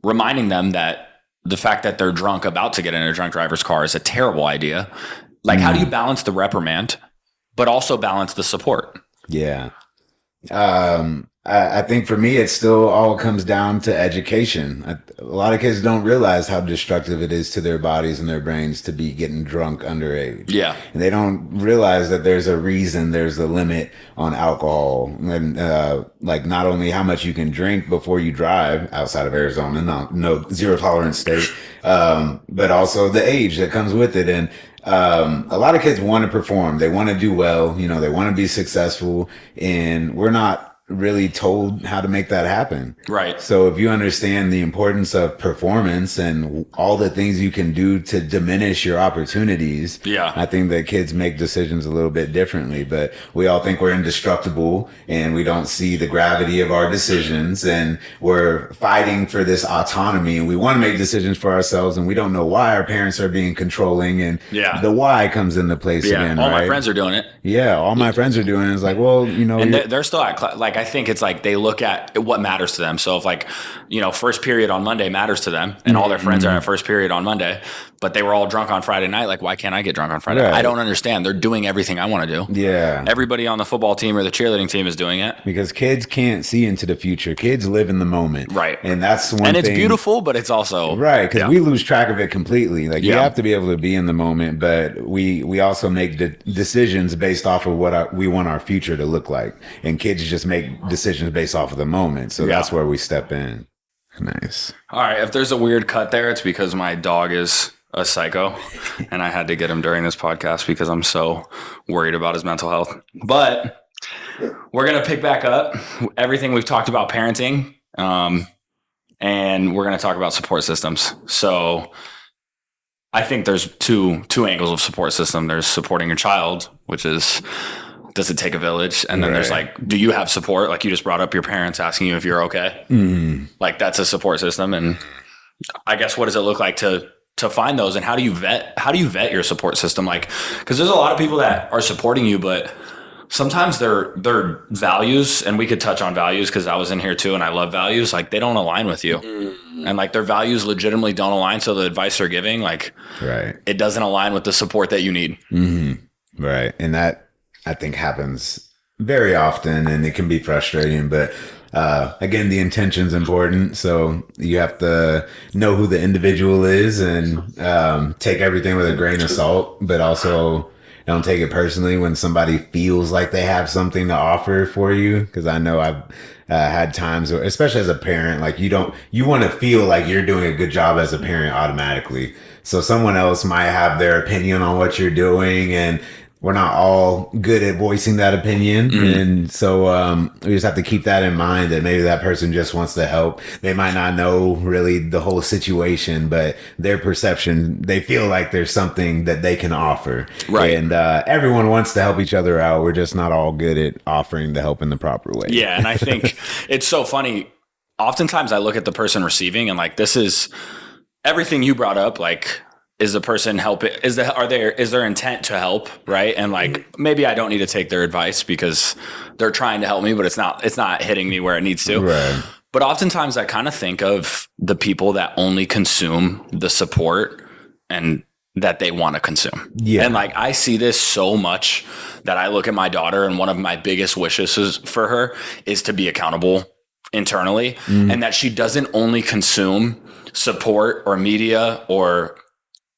reminding them that the fact that they're drunk about to get in a drunk driver's car is a terrible idea? Like, how do you balance the reprimand, but also balance the support? Yeah. I think for me, it still all comes down to education. A lot of kids don't realize how destructive it is to their bodies and their brains to be getting drunk underage. Yeah. And they don't realize that there's a limit on alcohol. And like not only how much you can drink before you drive outside of Arizona, no zero tolerance state, but also the age that comes with it. And a lot of kids want to perform. They want to do well. You know, they want to be successful, and we're not really told how to make that happen. Right. So if you understand the importance of performance and all the things you can do to diminish your opportunities, I think that kids make decisions a little bit differently. But we all think we're indestructible and we don't see the gravity of our decisions, and we're fighting for this autonomy, and we want to make decisions for ourselves, and we don't know why our parents are being controlling, and the why comes into place again. All my friends are doing it. Yeah, all my friends are doing it. It's like, well, you know, and they're still at like, I think it's like they look at what matters to them. So if like, you know, first period on Monday matters to them, and all their friends are at first period on Monday, but they were all drunk on Friday night. Like, why can't I get drunk on Friday? Right. I don't understand. They're doing everything I want to do. Yeah. Everybody on the football team or the cheerleading team is doing it. Because kids can't see into the future. Kids live in the moment. Right. And that's one And thing. it's beautiful, but it's also. Right. Because we lose track of it completely. Like, you have to be able to be in the moment, but we also make decisions based off of what we want our future to look like. And kids just make decisions based off of the moment. So that's where we step in. Nice. All right. If there's a weird cut there, it's because my dog is a psycho, and I had to get him during this podcast because I'm so worried about his mental health. But we're going to pick back up everything we've talked about parenting, and we're going to talk about support systems. So I think there's two angles of support system. There's supporting your child, which is, does it take a village? And then there's like, do you have support? Like you just brought up your parents asking you if you're okay. Like that's a support system. And I guess, what does it look like to find those, and how do you vet your support system? Like, because there's a lot of people that are supporting you, but sometimes their values, and we could touch on values because I was in here too, and I love values, like they don't align with you. And like their values legitimately don't align. So the advice they're giving, like, it doesn't align with the support that you need. Right. And that, I think, happens very often, and it can be frustrating, but again, the intention's important. So you have to know who the individual is, and take everything with a grain of salt, but also don't take it personally when somebody feels like they have something to offer for you. Because I know I've had times, especially as a parent, like you want to feel like you're doing a good job as a parent automatically. So someone else might have their opinion on what you're doing, and we're not all good at voicing that opinion. And so we just have to keep that in mind, that maybe that person just wants to help. They might not know really the whole situation, but their perception, they feel like there's something that they can offer. Right. And everyone wants to help each other out. We're just not all good at offering the help in the proper way. Yeah. And I think it's so funny. Oftentimes I look at the person receiving, and like, this is everything you brought up. Like, is the person helping? Is their intent to help? Right. And like, maybe I don't need to take their advice because they're trying to help me, but it's not hitting me where it needs to. Right. But oftentimes I kind of think of the people that only consume the support and that they want to consume. Yeah. And like, I see this so much that I look at my daughter, and one of my biggest wishes for her is to be accountable internally, and that she doesn't only consume support or media or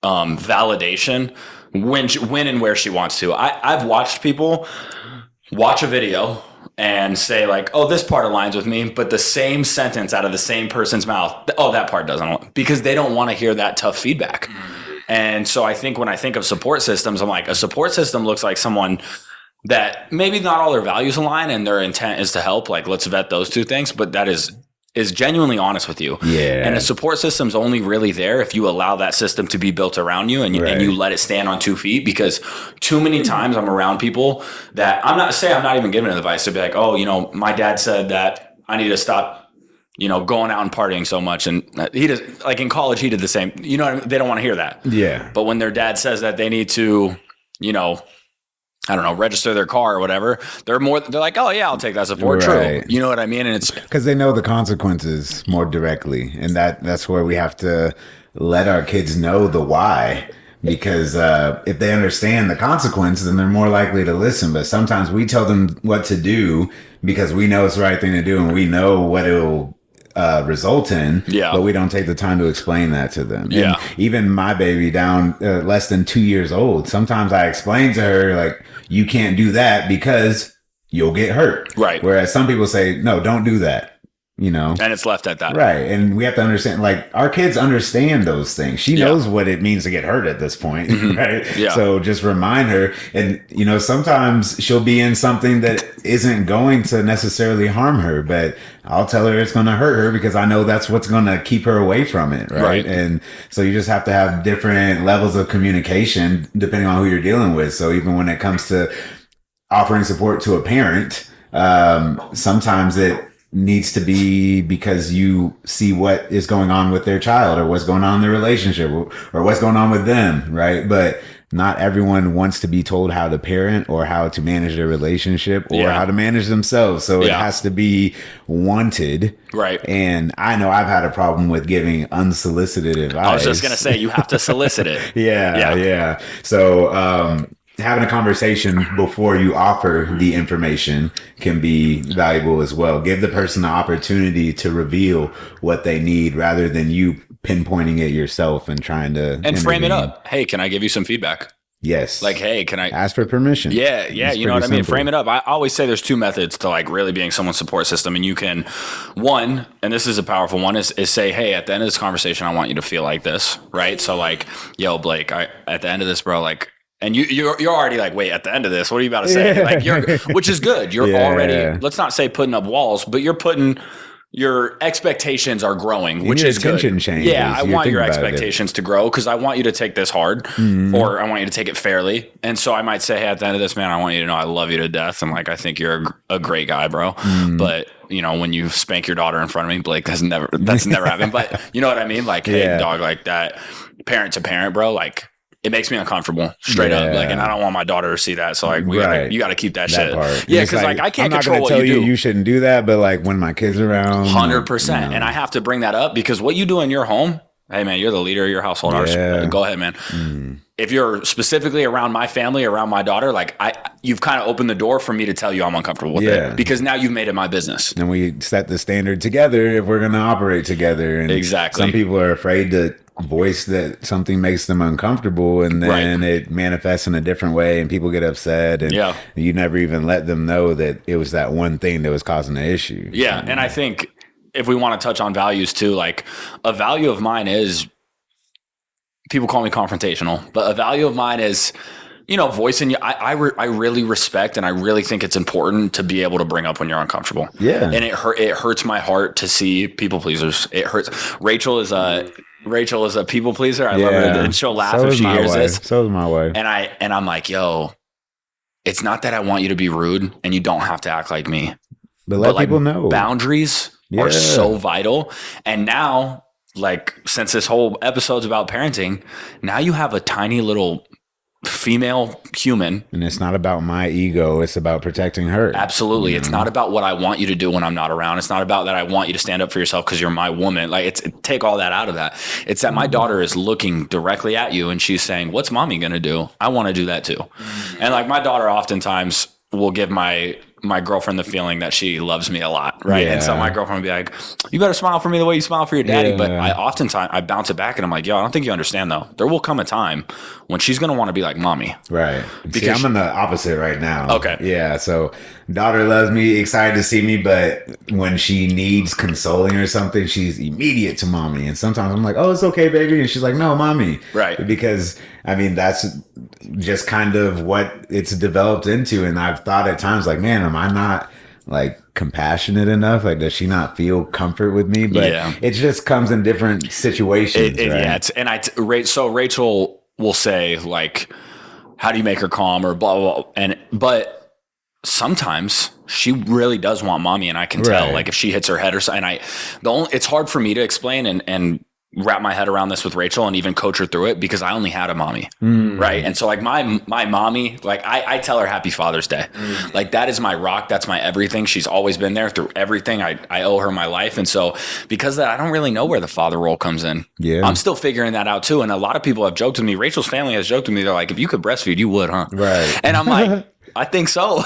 validation when and where she wants to. I've watched people watch a video and say like, oh, this part aligns with me, but the same sentence out of the same person's mouth, oh, that part doesn't, because they don't want to hear that tough feedback. And so I think when I think of support systems, I'm like, a support system looks like someone that maybe not all their values align and their intent is to help. Like, let's vet those two things, but that is genuinely honest with you. Yeah. And a support system's only really there if you allow that system to be built around you, and you let it stand on 2 feet. Because too many times I'm around people that I'm not even giving advice to be like, oh, you know, my dad said that I need to stop, you know, going out and partying so much. And he does, like in college, he did the same, you know, they don't want to hear that. Yeah. But when their dad says that they need to, you know, I don't know, register their car or whatever, they're like, oh yeah, I'll take that support. Right. True. You know what I mean? And it's because they know the consequences more directly. And that's where we have to let our kids know the why. Because if they understand the consequences, then they're more likely to listen. But sometimes we tell them what to do because we know it's the right thing to do, and we know what it'll result in, but we don't take the time to explain that to them. And even my baby down less than 2 years old, sometimes I explain to her, like, you can't do that because you'll get hurt. Right. Whereas some people say, no, don't do that. and it's left at that. Right. And we have to understand, like, our kids understand those things. She knows what it means to get hurt at this point. Right. Yeah. So just remind her. And, sometimes she'll be in something that isn't going to necessarily harm her, but I'll tell her it's going to hurt her because I know that's what's going to keep her away from it. Right. And so you just have to have different levels of communication depending on who you're dealing with. So even when it comes to offering support to a parent, sometimes it needs to be because you see what is going on with their child or what's going on in their relationship or what's going on with them, right? But not everyone wants to be told how to parent or how to manage their relationship or how to manage themselves. So it has to be wanted. Right. And I know I've had a problem with giving unsolicited advice. I was just going to say, you have to solicit it. Yeah. So, having a conversation before you offer the information can be valuable as well. Give the person the opportunity to reveal what they need rather than you pinpointing it yourself and trying to frame it up. Hey, can I give you some feedback? Yes. Like, hey, can I ask for permission? Yeah. You know what I mean? Frame it up. I always say there's two methods to like really being someone's support system. And you can, one, and this is a powerful one, is say, hey, at the end of this conversation, I want you to feel like this, right? So like, yo, Blake, at the end of this, bro, like, and you're already like, wait, at the end of this, what are you about to say? Like which is good. You're already, let's not say putting up walls, but your expectations are growing, which is good. Changes. Yeah, I want your expectations to grow because I want you to take this hard or I want you to take it fairly. And so I might say, hey, at the end of this, man, I want you to know I love you to death. And like, I think you're a great guy, bro. But when you spank your daughter in front of me, Blake, that's never happened. But you know what I mean? Like, hey, dog, like that parent to parent, bro, like, it makes me uncomfortable straight up. Like, and I don't want my daughter to see that. So like, you got to keep that shit. Part. Yeah. Cause like I can't control what you do. You shouldn't do that. But like when my kids are around, 100%. And I have to bring that up because what you do in your home, hey man, you're the leader of your household. Go ahead, man. If you're specifically around my family, around my daughter, like you've kind of opened the door for me to tell you I'm uncomfortable with it because now you've made it my business. And we set the standard together if we're going to operate together. And exactly. Some people are afraid to voice that something makes them uncomfortable and then it manifests in a different way and people get upset and you never even let them know that it was that one thing that was causing the issue. Yeah. And I think if we want to touch on values too, like a value of mine is, people call me confrontational, but a value of mine is, voicing you. I really respect and I really think it's important to be able to bring up when you're uncomfortable. Yeah. And it hurts my heart to see people pleasers. It hurts. Rachel is a people pleaser. I love her, and she'll laugh if she hears this. So is my wife. And I'm like, yo, it's not that I want you to be rude, and you don't have to act like me. But let people know. Boundaries are so vital. And now, like, since this whole episode's about parenting, now you have a tiny little female human. And it's not about my ego. It's about protecting her. Absolutely. It's not about what I want you to do when I'm not around. It's not about that I want you to stand up for yourself because you're my woman. Like, take all that out of that. It's that my daughter is looking directly at you and she's saying, what's mommy going to do? I want to do that too. And like my daughter oftentimes will give my girlfriend the feeling that she loves me a lot, right? And so my girlfriend would be like, you better smile for me the way you smile for your daddy. But I bounce it back and I'm like, yo, I don't think you understand though. There will come a time when she's going to want to be like mommy. Right. Because I'm in the opposite right now. Okay. Yeah. So daughter loves me, excited to see me, but when she needs consoling or something, she's immediate to mommy. And sometimes I'm like, oh, it's okay, baby. And she's like, no, mommy. Right. Because I mean, that's just kind of what it's developed into. And I've thought at times like, man, am I not like compassionate enough? Like, does she not feel comfort with me? But it just comes in different situations. Right? Yeah. So Rachel will say like, how do you make her calm or blah, blah, blah. But sometimes she really does want mommy. And I can tell like if she hits her head or something, it's hard for me to explain and wrap my head around this with Rachel and even coach her through it because I only had a mommy. Right. And so like my mommy, like I tell her happy Father's Day. Like that is my rock. That's my everything. She's always been there through everything. I owe her my life. And so because of that, I don't really know where the father role comes in. Yeah. I'm still figuring that out too. And a lot of people have joked with me. Rachel's family has joked with me. They're like, if you could breastfeed, you would, huh? Right. And I'm like, I think so.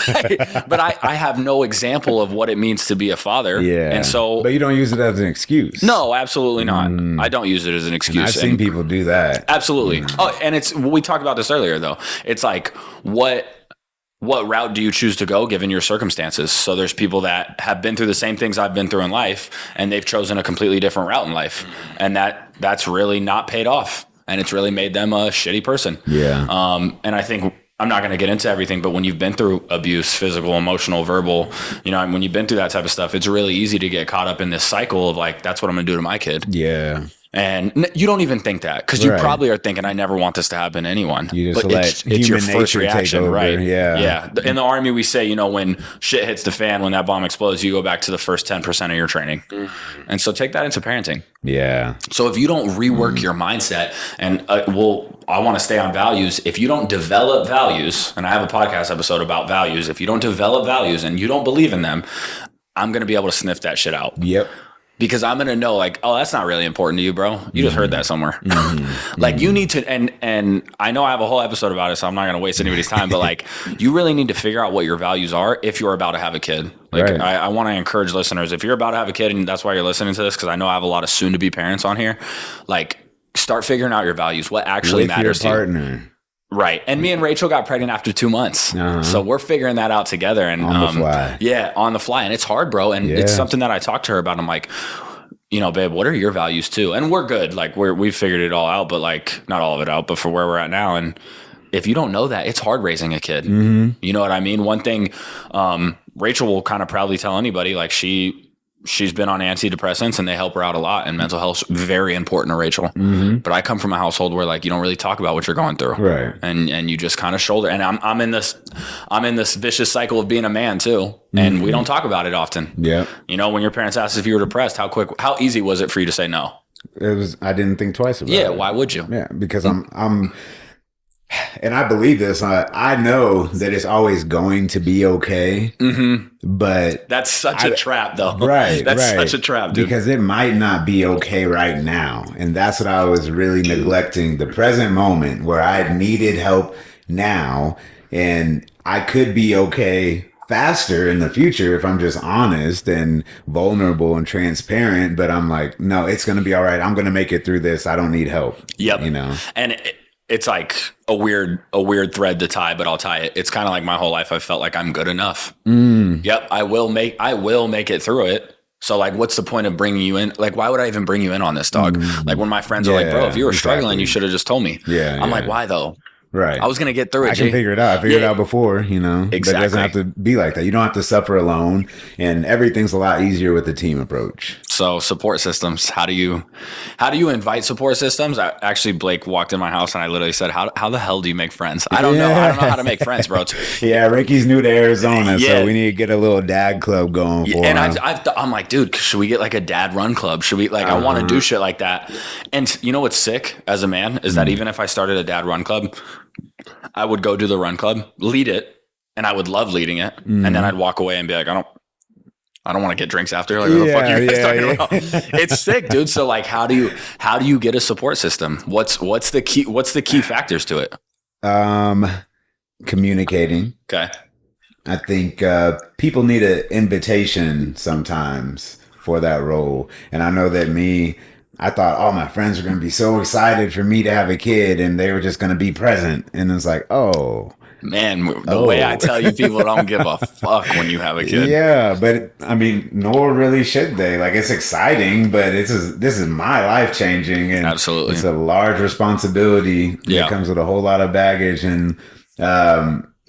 But I have no example of what it means to be a father. Yeah. And so, but you don't use it as an excuse. No, absolutely not. I don't use it as an excuse. And I've seen people do that. Absolutely. Oh, and we talked about this earlier though. It's like what route do you choose to go given your circumstances? So there's people that have been through the same things I've been through in life, and they've chosen a completely different route in life. And that's really not paid off. And it's really made them a shitty person. Yeah. And I think I'm not going to get into everything, but when you've been through abuse, physical, emotional, verbal, and when you've been through that type of stuff, it's really easy to get caught up in this cycle of like, that's what I'm going to do to my kid. Yeah. And you don't even think that because you probably are thinking, I never want this to happen to anyone. You just but it's your first reaction, right? Yeah. Yeah. In the Army, we say, when shit hits the fan, when that bomb explodes, you go back to the first 10% of your training. And so take that into parenting. Yeah. So if you don't rework your mindset, and I want to stay on values. If you don't develop values, and I have a podcast episode about values, if you don't develop values and you don't believe in them, I'm going to be able to sniff that shit out. Yep. Because I'm going to know like, oh, that's not really important to you, bro. You just heard that somewhere. Like you need to, and I know I have a whole episode about it, so I'm not going to waste anybody's time, but like you really need to figure out what your values are if you're about to have a kid. Like I want to encourage listeners, if you're about to have a kid and that's why you're listening to this, because I know I have a lot of soon to be parents on here, like start figuring out your values, what actually matters to you. With your partner. Right. And me and Rachel got pregnant after 2 months. So we're figuring that out together. And on the fly. Yeah, on the fly. And it's hard, bro. And it's something that I talked to her about. I'm like, babe, what are your values too? And we're good. Like we've figured it all out, but like not all of it out, but for where we're at now. And if you don't know that, it's hard raising a kid. You know what I mean? One thing Rachel will kind of proudly tell anybody, like she's been on antidepressants and they help her out a lot, and mental health's very important to Rachel. But I come from a household where like you don't really talk about what you're going through, right? And you just kind of shoulder. And I'm in this vicious cycle of being a man too, and we don't talk about it often. Yeah, when your parents asked if you were depressed, how easy was it for you to say no? It was. I didn't think twice about it. Yeah, why would you? Yeah, because I'm. And I believe this. I know that it's always going to be okay. But that's such a trap, though. Right. That's such a trap, dude. Because it might not be okay right now. And that's what I was really neglecting, the present moment where I needed help now. And I could be okay faster in the future if I'm just honest and vulnerable and transparent. But I'm like, no, it's going to be all right. I'm going to make it through this. I don't need help. Yep. And it's like a weird thread to tie, but I'll tie it. It's kind of like my whole life. I felt like I'm good enough. Yep. I will make it through it. So like, what's the point of bringing you in? Like, why would I even bring you in on this, dog? Like when my friends are like, bro, if you were struggling, you should have just told me. I'm like, why though? Right. I was going to get through it. I can figure it out. I figured it out before, Exactly. But it doesn't have to be like that. You don't have to suffer alone, and everything's a lot easier with the team approach. So support systems, how do you invite support systems? Actually, Blake walked in my house and I literally said, how the hell do you make friends? I don't know. I don't know how to make friends, bro. Yeah. Ricky's new to Arizona. So we need to get a little dad club going for him. And I'm like, dude, should we get like a dad run club? Should we I want to do shit like that. And you know what's sick as a man is that even if I started a dad run club, I would go do the run club, lead it, and I would love leading it. And then I'd walk away and be like, I don't want to get drinks after. Like, what the fuck are you guys talking about? It's sick, dude. So like, how do you get a support system? What's the key factors to it? Communicating. Okay. I think people need an invitation sometimes for that role. And I know that I thought all my friends were going to be so excited for me to have a kid and they were just going to be present. And it's like, oh. Man, the way I tell you, people don't give a fuck when you have a kid. Yeah, but nor really should they. Like, it's exciting, but this is my life changing. And absolutely. It's a large responsibility that comes with a whole lot of baggage. And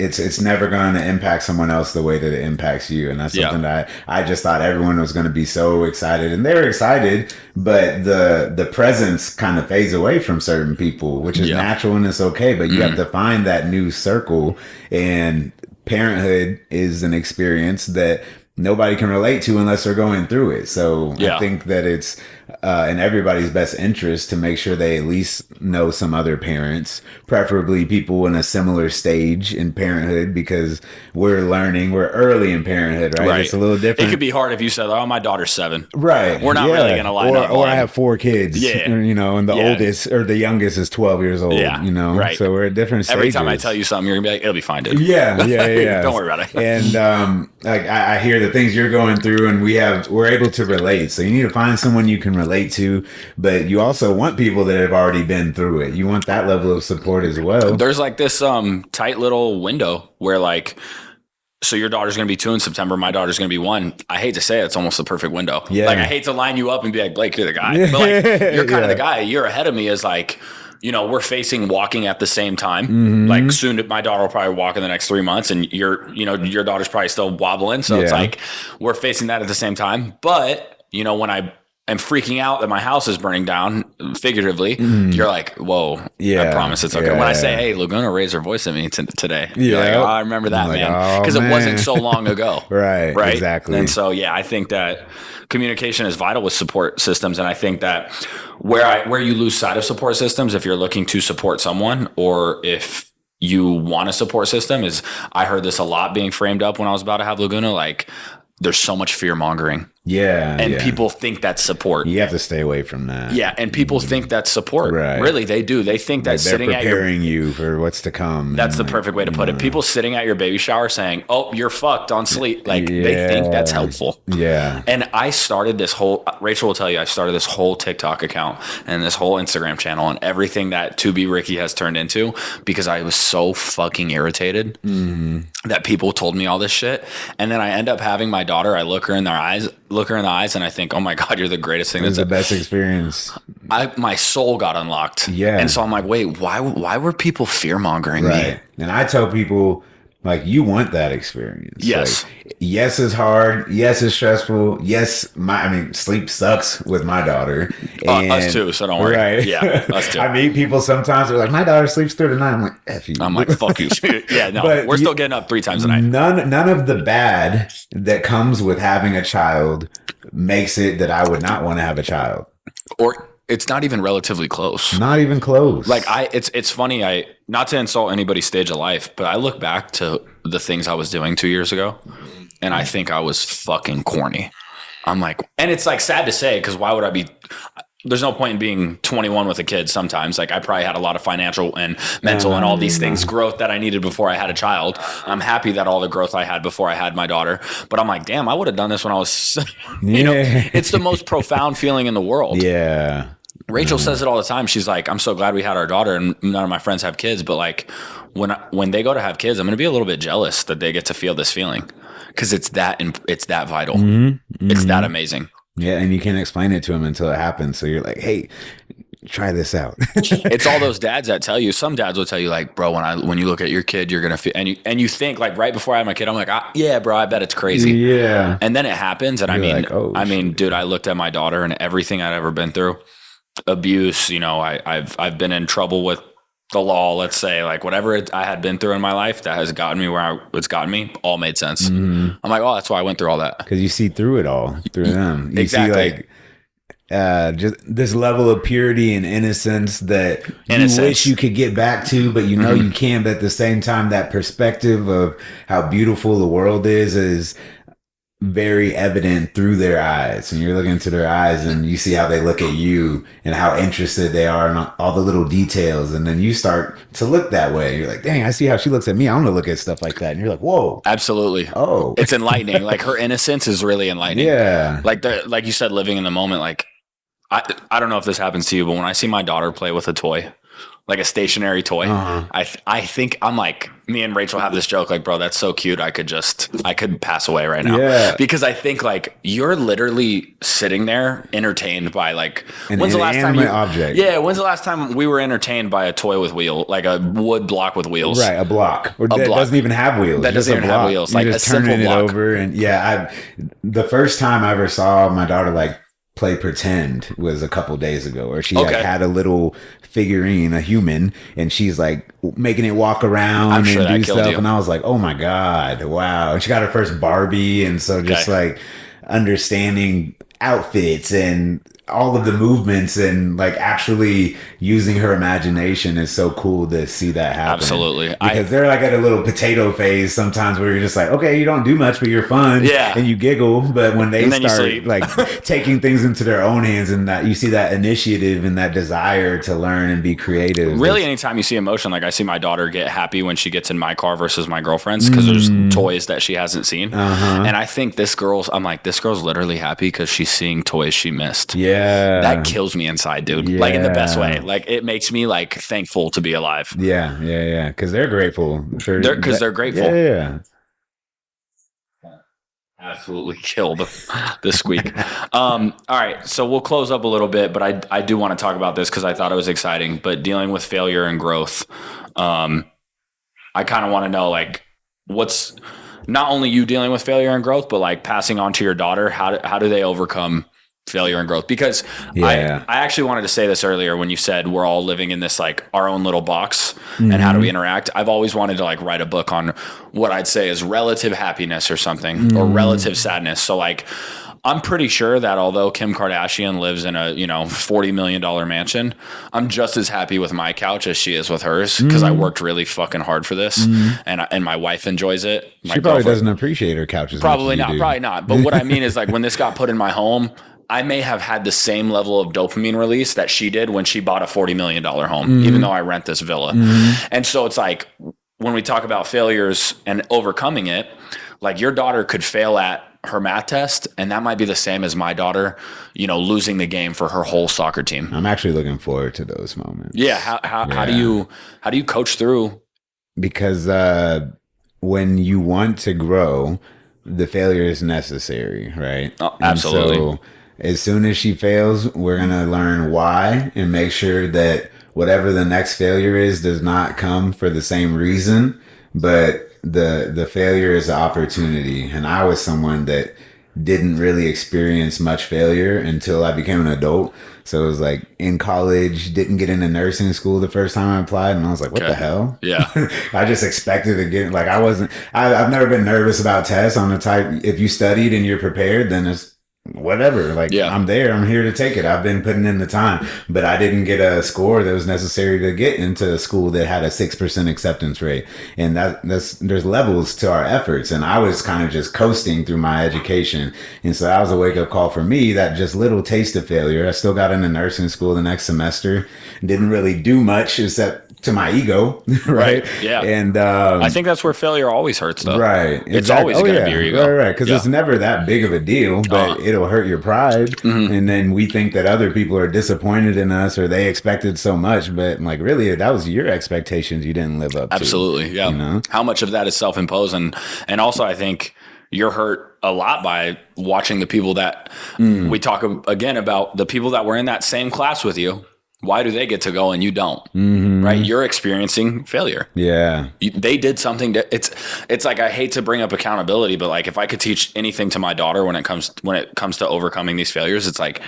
it's never going to impact someone else the way that it impacts you. And that's something that I just thought everyone was going to be so excited, and they were excited, but the presence kind of fades away from certain people, which is natural and it's okay, but you have to find that new circle. And parenthood is an experience that nobody can relate to unless they're going through it. So I think that it's in everybody's best interest to make sure they at least know some other parents, preferably people in a similar stage in parenthood, because we're early in parenthood, right? It's a little different. It could be hard if you said, oh, my daughter's 7. Right. We're not really going to line up. Or I have 4 kids, and the oldest or the youngest is 12 years old, Right. So we're at different stages. Every time I tell you something, you're going to be like, it'll be fine, dude. Yeah. Don't worry about it. And like I hear the things you're going through, and we're able to relate. So you need to find someone you can relate to, but you also want people that have already been through it. You want that level of support as well. There's like this tight little window where like, so your daughter's going to be 2 in September. My daughter's going to be 1. I hate to say it, it's almost the perfect window. Yeah. Like I hate to line you up and be like, Blake, you're the guy. But like, you're kind of the guy. A year ahead of me is like, you know, we're facing walking at the same time. Mm-hmm. Like soon my daughter will probably walk in the next 3 months and your daughter's probably still wobbling. So it's like, we're facing that at the same time. But, you know, when I am freaking out that my house is burning down, figuratively, you're like, whoa, I promise it's okay. When I say, hey, Laguna raised her voice at me today, you're like, oh, I remember that, man. Because it wasn't so long ago. Right, exactly. And so, yeah, I think that communication is vital with support systems. And I think that where you lose sight of support systems, if you're looking to support someone or if you want a support system, is I heard this a lot being framed up when I was about to have Laguna, like there's so much fear mongering. Yeah. And people think that's support. You have to stay away from that. Yeah. And people think that's support. Right. Really, they do. They think that sitting at preparing you for what's to come. That's the perfect way to put it. People sitting at your baby shower saying, oh, you're fucked on sleep. Like they think that's helpful. Yeah. And I started this whole, Rachel will tell you, I started this whole TikTok account and this whole Instagram channel and everything that To Be Ricky has turned into because I was so fucking irritated that people told me all this shit. And then I end up having my daughter, I look her in the eyes and I think, oh my God, you're the greatest thing. It was the best experience. My soul got unlocked. Yeah. And so I'm like, wait, why were people fear mongering me? And I tell people, like, you want that experience. Yes. Like, yes, it's hard. Yes, it's stressful. Yes, sleep sucks with my daughter. And, us too, so don't worry. Right. Yeah, us too. I meet people sometimes, they're like, my daughter sleeps through the night. I'm like, F you. I'm like, fuck you. Yeah, no, we're still getting up 3 times a night. None of the bad that comes with having a child makes it that I would not want to have a child. Or it's not even relatively close. Not even close. Like it's funny. Not to insult anybody's stage of life, but I look back to the things I was doing 2 years ago, and I think I was fucking corny. I'm like, and it's like sad to say because why would I be? There's no point in being 21 with a kid. Sometimes, like I probably had a lot of financial and mental and all these things growth that I needed before I had a child. I'm happy that all the growth I had before I had my daughter, but I'm like, damn, I would have done this when I was. You know, it's the most profound feeling in the world. Yeah. Rachel says it all the time. She's like, I'm so glad we had our daughter and none of my friends have kids. But like when they go to have kids, I'm going to be a little bit jealous that they get to feel this feeling because it's that vital. It's that amazing. Yeah. And you can't explain it to them until it happens. So you're like, hey, try this out. It's all those dads that tell you. Some dads will tell you like, bro, when you look at your kid, you're going to feel, and you think like right before I had my kid, I'm like, yeah, bro, I bet it's crazy. Yeah. And then it happens. And you're I mean, dude, I looked at my daughter and everything I'd ever been through. Abuse, you know, I've been in trouble with the law, let's say, like whatever I had been through in my life that has gotten me where it's gotten me, all made sense. I'm like, oh, that's why I went through all that. Because you see through it all, through them. You exactly. see like just this level of purity and innocence that you wish you could get back to, but you know you can. But at the same time, that perspective of how beautiful the world is very evident through their eyes, and you're looking into their eyes and you see how they look at you and how interested they are in all the little details, and then you start to look that way. You're like, dang, I see how she looks at me. I want to look at stuff like that. And you're like, whoa, absolutely. Oh, it's enlightening. Like her innocence is really enlightening. Yeah, like you said, living in the moment. Like I don't know if this happens to you, but when I see my daughter play with a toy, like a stationary toy, I think I'm like, me and Rachel have this joke, like, bro, that's so cute. I could pass away right now. Yeah. Because I think like you're literally sitting there entertained by like, when's the last time we were entertained by a toy with wheel, like a wood block with wheels? Right. A block. Or that doesn't even have wheels. That doesn't even have wheels. Like you're just turning it over. And the first time I ever saw my daughter like play pretend was a couple days ago, where she like, had a little figurine, a human, and she's like making it walk around and do stuff. And I was like, oh my God, wow. And she got her first Barbie. And so just like understanding outfits and all of the movements and like actually using her imagination is so cool to see that happen. Absolutely. Because they're like at a little potato phase sometimes where you're just like, okay, you don't do much, but you're fun. Yeah. And you giggle. But when they start like taking things into their own hands, and that you see that initiative and that desire to learn and be creative. Really, anytime you see emotion, like I see my daughter get happy when she gets in my car versus my girlfriend's, because there's toys that she hasn't seen. And I think this girl's literally happy because she's seeing toys she missed. Yeah. that kills me inside, dude. Like in the best way. Like it makes me like thankful to be alive. Yeah. Because they're grateful. Because they're grateful. Yeah. Absolutely killed the squeak. All right, so we'll close up a little bit, but I do want to talk about this because I thought it was exciting. But dealing with failure and growth, I kind of want to know, like, what's not only you dealing with failure and growth, but like passing on to your daughter. How do they overcome failure and growth? Because I actually wanted to say this earlier when you said we're all living in this like our own little box and how do we interact. I've always wanted to like write a book on what I'd say is relative happiness or something or relative sadness. So like I'm pretty sure that although Kim Kardashian lives in a, $40 million mansion, I'm just as happy with my couch as she is with hers because I worked really fucking hard for this and my wife enjoys it. She probably doesn't appreciate her couches. Probably not. But what I mean is like when this got put in my home, I may have had the same level of dopamine release that she did when she bought a $40 million home, even though I rent this villa. And so it's like when we talk about failures and overcoming it, like your daughter could fail at her math test, and that might be the same as my daughter, losing the game for her whole soccer team. I'm actually looking forward to those moments. Yeah. How do you coach through? Because when you want to grow, the failure is necessary, right? Oh, absolutely. And so as soon as she fails, we're going to learn why and make sure that whatever the next failure is does not come for the same reason, but the failure is an opportunity. And I was someone that didn't really experience much failure until I became an adult. So it was like in college, didn't get into nursing school the first time I applied. And I was like, what the hell? Yeah. I just expected to get, like, I've never been nervous about tests. I'm the type, if you studied and you're prepared, then it's whatever. Like, I'm there. I'm here to take it. I've been putting in the time, but I didn't get a score that was necessary to get into a school that had a 6% acceptance rate. And there's levels to our efforts. And I was kind of just coasting through my education. And so that was a wake up call for me, that just little taste of failure. I still got into nursing school the next semester. Didn't really do much except to my ego, right? Yeah. And I think that's where failure always hurts, though. Right. It's always going to be your ego. Right. Because it's never that big of a deal, but it'll hurt your pride. And then we think that other people are disappointed in us or they expected so much, but like really that was your expectations you didn't live up to. Absolutely. Yeah. How much of that is self-imposed? And also I think you're hurt a lot by watching the people that we talk again about, the people that were in that same class with you. Why do they get to go and you don't? Right? You're experiencing failure. Yeah. They did something it's like, I hate to bring up accountability, but like if I could teach anything to my daughter when it comes to overcoming these failures, it's like,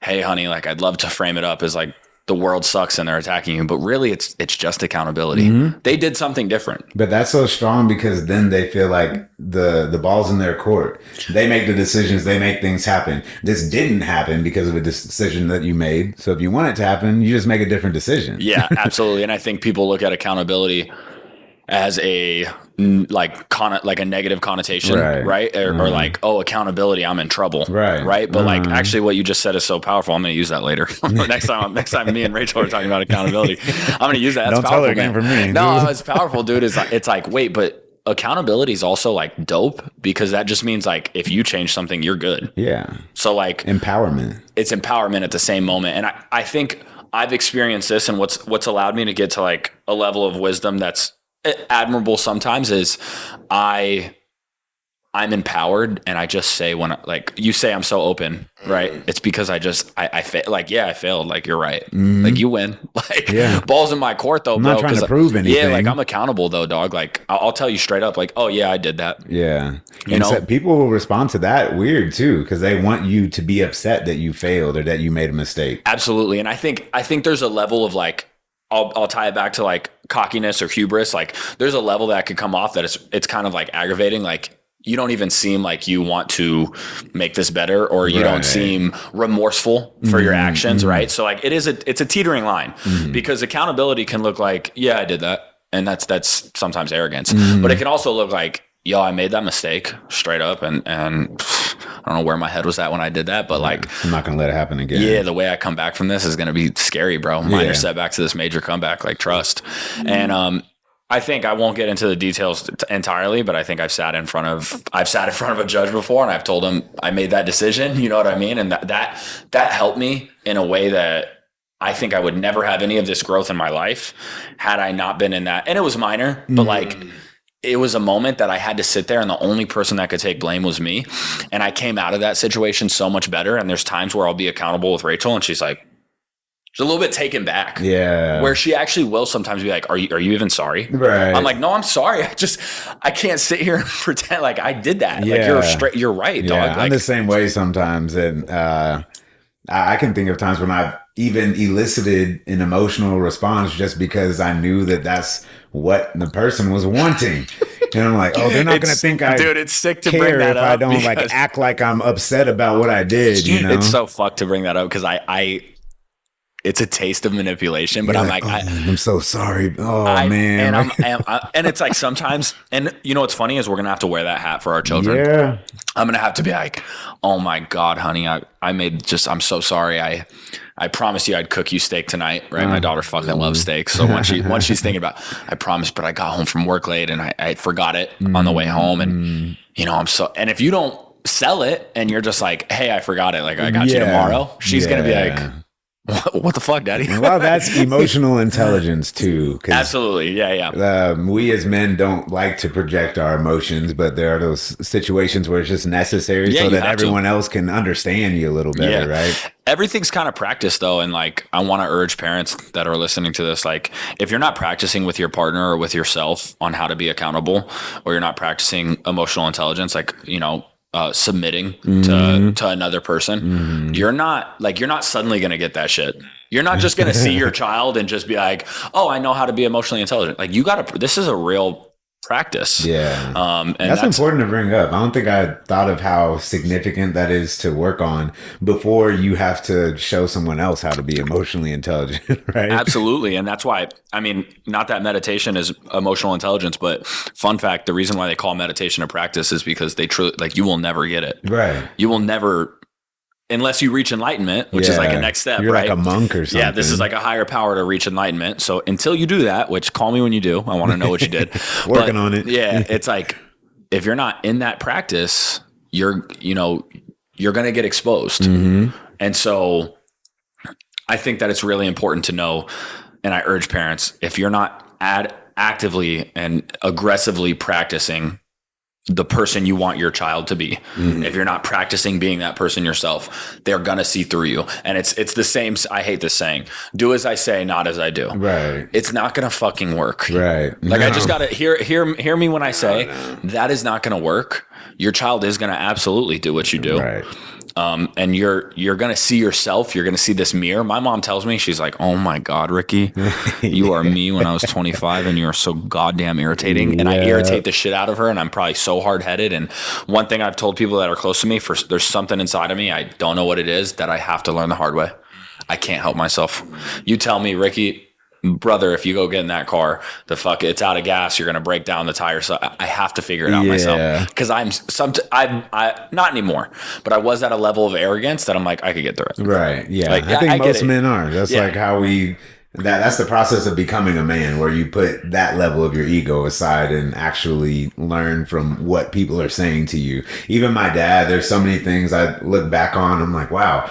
hey honey, like I'd love to frame it up as like the world sucks and they're attacking you, but really it's just accountability. They did something different. But that's so strong because then they feel like the ball's in their court. They make the decisions, they make things happen. This didn't happen because of a decision that you made. So if you want it to happen, you just make a different decision. Yeah, absolutely. And I think people look at accountability as a a negative connotation, right? Or like, oh, accountability, I'm in trouble, right? But like, actually, what you just said is so powerful. I'm going to use that later. next time, me and Rachel are talking about accountability, I'm going to use that. Don't tell her again for me. No, it's powerful, dude. It's like, wait, but accountability is also like dope because that just means like if you change something, you're good. Yeah. So like empowerment. It's empowerment at the same moment, and I think I've experienced this, and what's allowed me to get to like a level of wisdom that's admirable sometimes is I'm empowered and I just say when like you say I'm so open, right? It's because I failed. Like you're right. Like you win. Like ball's in my court though, I'm bro. Not trying to prove anything. Yeah, like I'm accountable though, dog. Like I'll tell you straight up, like, oh yeah, I did that. Yeah. So people will respond to that weird too, because they want you to be upset that you failed or that you made a mistake. Absolutely. And I think there's a level of like, I'll tie it back to like cockiness or hubris. Like there's a level that could come off that it's kind of like aggravating. Like you don't even seem like you want to make this better, or you don't seem remorseful for your actions. Right. So like it's a teetering line because accountability can look like, yeah, I did that. And that's sometimes arrogance, but it can also look like, yo, I made that mistake straight up. And I don't know where my head was at when I did that, but like, I'm not going to let it happen again. Yeah. The way I come back from this is going to be scary, bro. Minor setback to this major comeback, like trust. And, I think I won't get into the details entirely, but I think I've sat in front of a judge before, and I've told him I made that decision. You know what I mean? And that helped me in a way that I think I would never have any of this growth in my life had I not been in that. And it was minor, but like it was a moment that I had to sit there, and the only person that could take blame was me. And I came out of that situation so much better. And there's times where I'll be accountable with Rachel, and she's a little bit taken back. Yeah. Where she actually will sometimes be like, are you even sorry? Right. I'm like, no, I'm sorry. I can't sit here and pretend like I did that. Yeah. Like you're right, dog. Yeah, I'm the same way sometimes. And I can think of times when I've even elicited an emotional response just because I knew that that's what the person was wanting. And I'm like, oh, they're not going to think it's sick to bring that up. I don't like act like I'm upset about what I did. You know? It's so fucked to bring that up because it's a taste of manipulation, but I'm like, I'm so sorry. Oh man. And it's like sometimes, and you know, what's funny is we're going to have to wear that hat for our children. Yeah. I'm going to have to be like, oh my God, honey, I'm so sorry. I promised you I'd cook you steak tonight, right? My daughter fucking loves steak. So once she's thinking about, I promised, but I got home from work late and I forgot it on the way home. And you know, and if you don't sell it and you're just like, hey, I forgot it. Like I got you tomorrow. She's going to be like, what the fuck, daddy? Well, that's emotional intelligence too. Absolutely. Yeah. We as men don't like to project our emotions, but there are those situations where it's just necessary so that everyone else can understand you a little better, right? Everything's kind of practice though. And like, I want to urge parents that are listening to this, like if you're not practicing with your partner or with yourself on how to be accountable, or you're not practicing emotional intelligence, like, you know, submitting to another person, you're not suddenly going to get that shit. You're not just going to see your child and just be like, oh, I know how to be emotionally intelligent. Like this is a real practice. Yeah. And that's important to bring up. I don't think I thought of how significant that is to work on before you have to show someone else how to be emotionally intelligent, right? Absolutely. And that's why, I mean, not that meditation is emotional intelligence, but fun fact, the reason why they call meditation a practice is because they truly, like, you will never get it. Right. You will never, unless you reach enlightenment, which is like a next step. You're right? like a monk or something. Yeah, this is like a higher power to reach enlightenment. So until you do that, which call me when you do, I want to know what you did. Working on it. Yeah, it's like if you're not in that practice, you're going to get exposed. And so I think that it's really important to know, and I urge parents, if you're not actively and aggressively practicing the person you want your child to be, if you're not practicing being that person yourself, they're gonna see through you. And it's the same. I hate this saying, do as I say, not as I do. Right. It's not gonna fucking work. Right. Like, I just gotta hear me when I say that is not gonna work. Your child is gonna absolutely do what you do. Right. And you're going to see yourself. You're going to see this mirror. My mom tells me, she's like, oh my God, Ricky, you are me when I was 25 and you're so goddamn irritating. And I irritate the shit out of her. And I'm probably so hard headed. And one thing I've told people that are close to me, there's something inside of me, I don't know what it is, that I have to learn the hard way. I can't help myself. You tell me, Ricky, brother, if you go get in that car, it's out of gas, you're going to break down the tire. So I have to figure it out myself, because I'm not anymore, but I was at a level of arrogance that I'm like, I could get through it. Right. Yeah. Like, I think most men are. That's like how that's the process of becoming a man, where you put that level of your ego aside and actually learn from what people are saying to you. Even my dad, there's so many things I look back on, I'm like, wow,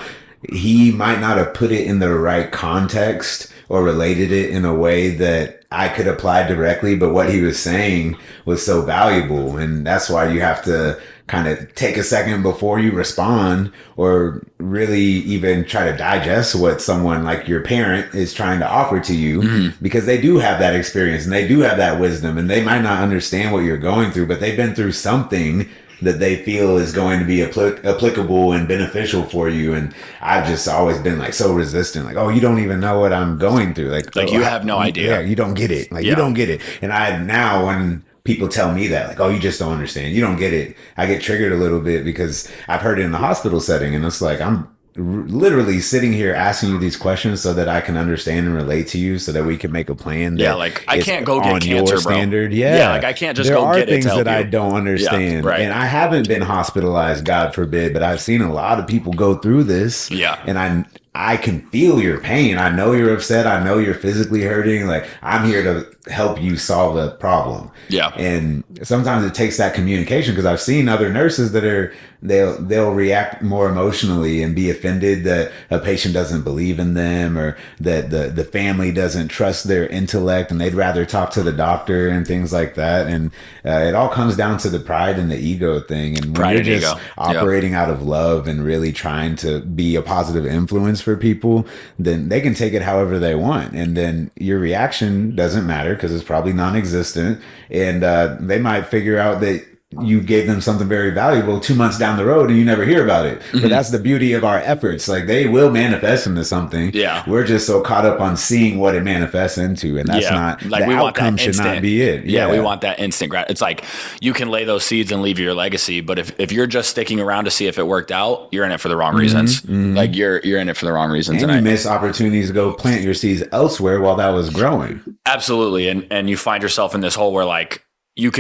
he might not have put it in the right context or related it in a way that I could apply directly, but what he was saying was so valuable. And that's why you have to kind of take a second before you respond, or really even try to digest what someone like your parent is trying to offer to you, because they do have that experience and they do have that wisdom, and they might not understand what you're going through, but they've been through something that they feel is going to be applicable and beneficial for you. And I've just always been like so resistant, like, oh, you don't even know what I'm going through. Like you have no idea. Yeah, you don't get it. Like you don't get it. And now when people tell me that, like, oh, you just don't understand, you don't get it, I get triggered a little bit, because I've heard it in the hospital setting, and it's like, I'm literally sitting here asking you these questions so that I can understand and relate to you, so that we can make a plan. Like I can't go get cancer, bro. Standard. Like I can't just go get it. There are things that I don't understand, and I haven't been hospitalized, God forbid, but I've seen a lot of people go through this. And I can feel your pain. I know you're upset. I know you're physically hurting. Like, I'm here to help you solve a problem. Yeah. And sometimes it takes that communication, because I've seen other nurses that they'll react more emotionally and be offended that a patient doesn't believe in them, or that the family doesn't trust their intellect and they'd rather talk to the doctor and things like that. And it all comes down to the pride and the ego thing. And when you're just operating out of love and really trying to be a positive influence for people, then they can take it however they want. And then your reaction doesn't matter because it's probably non-existent. And they might figure out that you gave them something very valuable 2 months down the road and you never hear about it. But that's the beauty of our efforts. Like, they will manifest into something. Yeah. We're just so caught up on seeing what it manifests into. And that's not, like, the outcome should not be it. Yeah. We want that instant it's like, you can lay those seeds and leave your legacy. But if you're just sticking around to see if it worked out, you're in it for the wrong reasons. Like, you're in it for the wrong reasons. And you miss opportunities to go plant your seeds elsewhere while that was growing. Absolutely. And you find yourself in this hole where, like, you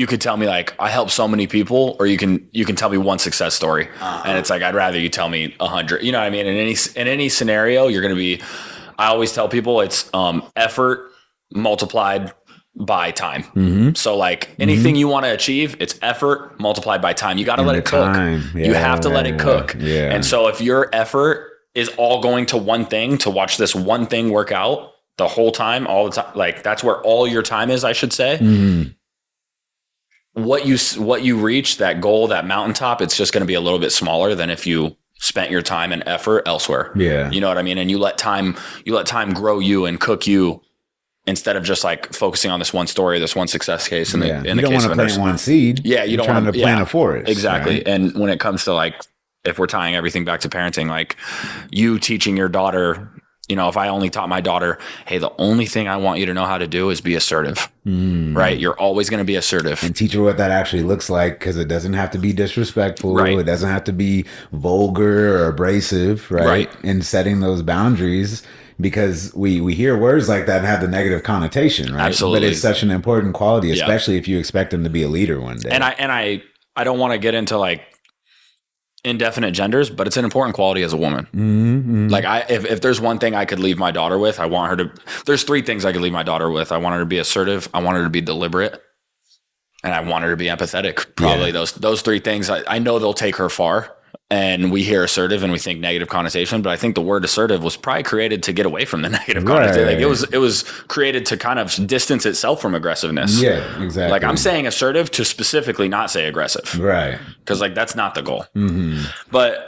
could tell me, like, I help so many people, or you can tell me one success story. And it's like, I'd rather you tell me 100, you know what I mean? In any scenario, you're going to be, I always tell people it's effort multiplied by time. So, like, anything you want to achieve, it's effort multiplied by time. You got to let it cook. You have to let it cook. And so if your effort is all going to one thing, to watch this one thing work out the whole time, all the time, like, that's where all your time is, I should say. What you reach, that goal, that mountaintop, it's just going to be a little bit smaller than if you spent your time and effort elsewhere. You know what I mean? And you let time grow you and cook you, instead of just, like, focusing on this one story, this one success case. In the you don't want to plant one seed. You don't want to plant a forest. Exactly. Right? And when it comes to, like, if we're tying everything back to parenting, like, you teaching your daughter, you know, if I only taught my daughter, hey, the only thing I want you to know how to do is be assertive, right? You're always going to be assertive. And teach her what that actually looks like, because it doesn't have to be disrespectful. Right. It doesn't have to be vulgar or abrasive, right? In setting those boundaries, because we hear words like that and have the negative connotation, right? Absolutely. But it's such an important quality, especially if you expect them to be a leader one day. And I don't want to get into, like, indefinite genders, but it's an important quality as a woman. Like, if there's one thing I could leave my daughter with, I want her to, there's 3 things I could leave my daughter with. I want her to be assertive, I want her to be deliberate, and I want her to be empathetic. Probably those 3 things. I know they'll take her far. And we hear assertive and we think negative connotation, but I think the word assertive was probably created to get away from the negative connotation. Like, it was created to kind of distance itself from aggressiveness. Yeah, exactly. Like, I'm saying assertive to specifically not say aggressive. Right. Because, like, that's not the goal. But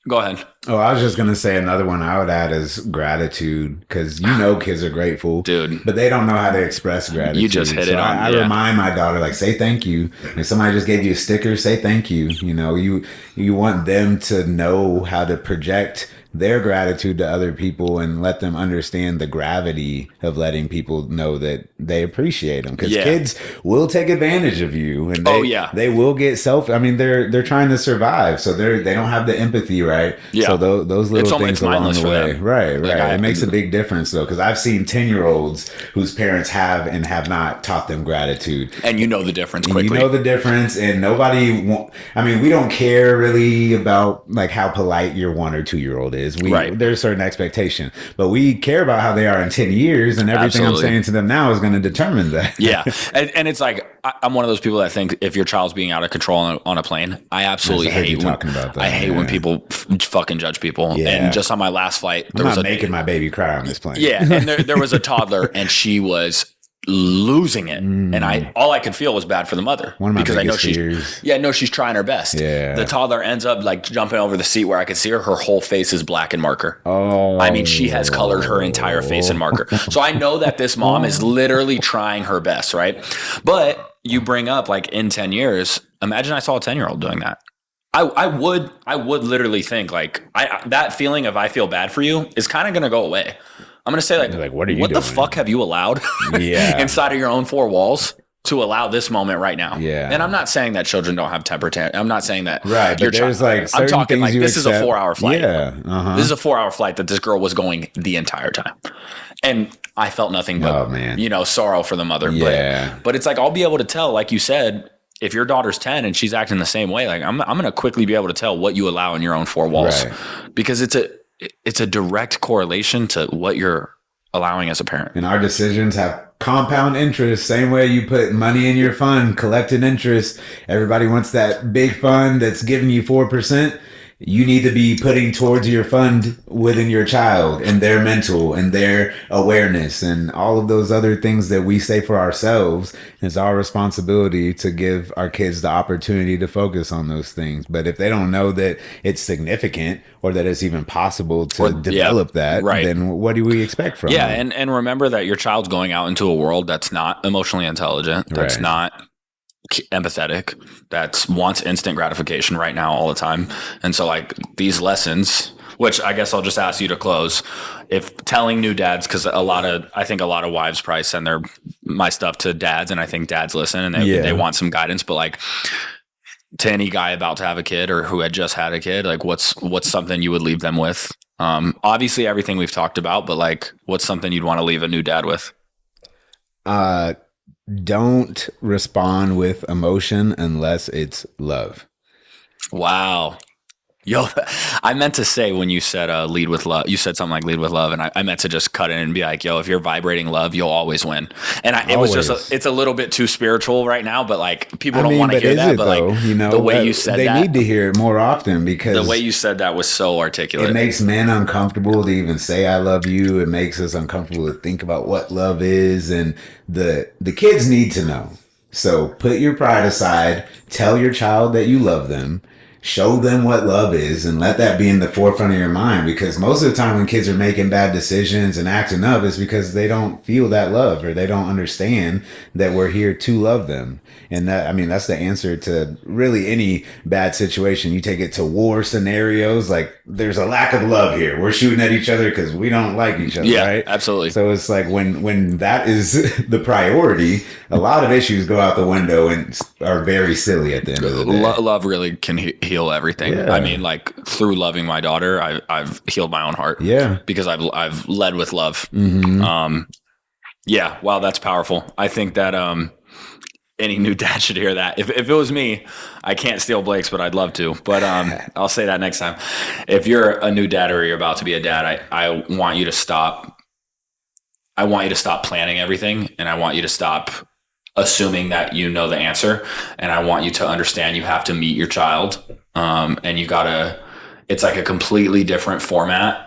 go ahead. Oh, I was just going to say another one I would add is gratitude, because kids are grateful, dude, but they don't know how to express gratitude. You just hit it on. I remind my daughter, like, say thank you. If somebody just gave you a sticker, say thank you. You know, you want them to know how to project their gratitude to other people and let them understand the gravity of letting people know that they appreciate them, because kids will take advantage of you, and they will get they're trying to survive, so they don't have the empathy, right? So those little things along the way, right. It makes a big difference, though, because I've seen 10-year-olds whose parents have and have not taught them gratitude, and you know the difference quickly. And nobody we don't care really about, like, how polite your 1 or 2-year-old is. There's a certain expectation, but we care about how they are in 10 years, and everything I'm saying to them now is going to determine that. And it's like, I'm one of those people that think if your child's being out of control on a plane, I absolutely hate talking about that. I hate when people fucking judge people. And just on my last flight, I'm not making my baby cry on this plane. And there was a toddler, and she was losing it, and all I could feel was bad for the mother, because I know she's trying her best. The toddler ends up, like, jumping over the seat where I could see her whole face is black in marker. She has colored her entire face in marker. So I know that this mom is literally trying her best, right? But you bring up, like, in 10 years, imagine I saw a 10-year-old doing that. I would literally think, like, that feeling of I feel bad for you is kind of going to go away. I'm going to say, like, what the fuck have you allowed inside of your own 4 walls to allow this moment right now? And I'm not saying that children don't have temper tantrum. I'm not saying that. Right. But there's, like, certain I'm talking, like, this is a 4-hour flight. This is a 4-hour flight that this girl was going the entire time. And I felt nothing but, sorrow for the mother. But it's like, I'll be able to tell, like you said, if your daughter's 10 and she's acting the same way, like, I'm going to quickly be able to tell what you allow in your own 4 walls, because it's a direct correlation to what you're allowing as a parent. And our decisions have compound interest. Same way you put money in your fund, collecting interest. Everybody wants that big fund that's giving you 4%. You need to be putting towards your fund within your child and their mental and their awareness and all of those other things that we say for ourselves. It's our responsibility to give our kids the opportunity to focus on those things. But if they don't know that it's significant or that it's even possible to develop that, then what do we expect from them? And remember that your child's going out into a world that's not emotionally intelligent, that's not empathetic, that wants instant gratification right now all the time. And so like these lessons, which I guess I'll just ask you to close, if telling new dads, because I think a lot of wives probably send my stuff to dads, and I think dads listen and they want some guidance, but like to any guy about to have a kid or who had just had a kid, like what's something you would leave them with? Obviously everything we've talked about, but like what's something you'd want to leave a new dad with? Don't respond with emotion unless it's love. Wow. Yo, I meant to say when you said lead with love, you said something like lead with love, and I meant to just cut in and be like, yo, if you're vibrating love, you'll always win. And it was just, it's a little bit too spiritual right now, but like people don't want to hear that. But like the way you said that, they need to hear it more often, because the way you said that was so articulate. It makes men uncomfortable to even say I love you. It makes us uncomfortable to think about what love is, and the kids need to know. So put your pride aside, tell your child that you love them. Show them what love is, and let that be in the forefront of your mind, because most of the time when kids are making bad decisions and acting up, it's because they don't feel that love, or they don't understand that we're here to love them. And that's the answer to really any bad situation. You take it to war scenarios, like there's a lack of love here. We're shooting at each other because we don't like each other, right? Absolutely. So it's like when that is the priority, a lot of issues go out the window and are very silly at the end of the day. Love really can heal everything. Yeah. I mean, like through loving my daughter, I've healed my own heart. Yeah, because I've led with love. Mm-hmm. Yeah, wow, that's powerful. I think that any new dad should hear that. If it was me, I can't steal Blake's, but I'd love to. But I'll say that next time. If you're a new dad or you're about to be a dad, I want you to stop. I want you to stop planning everything, and I want you to stop assuming that you know the answer. And I want you to understand you have to meet your child. And it's like a completely different format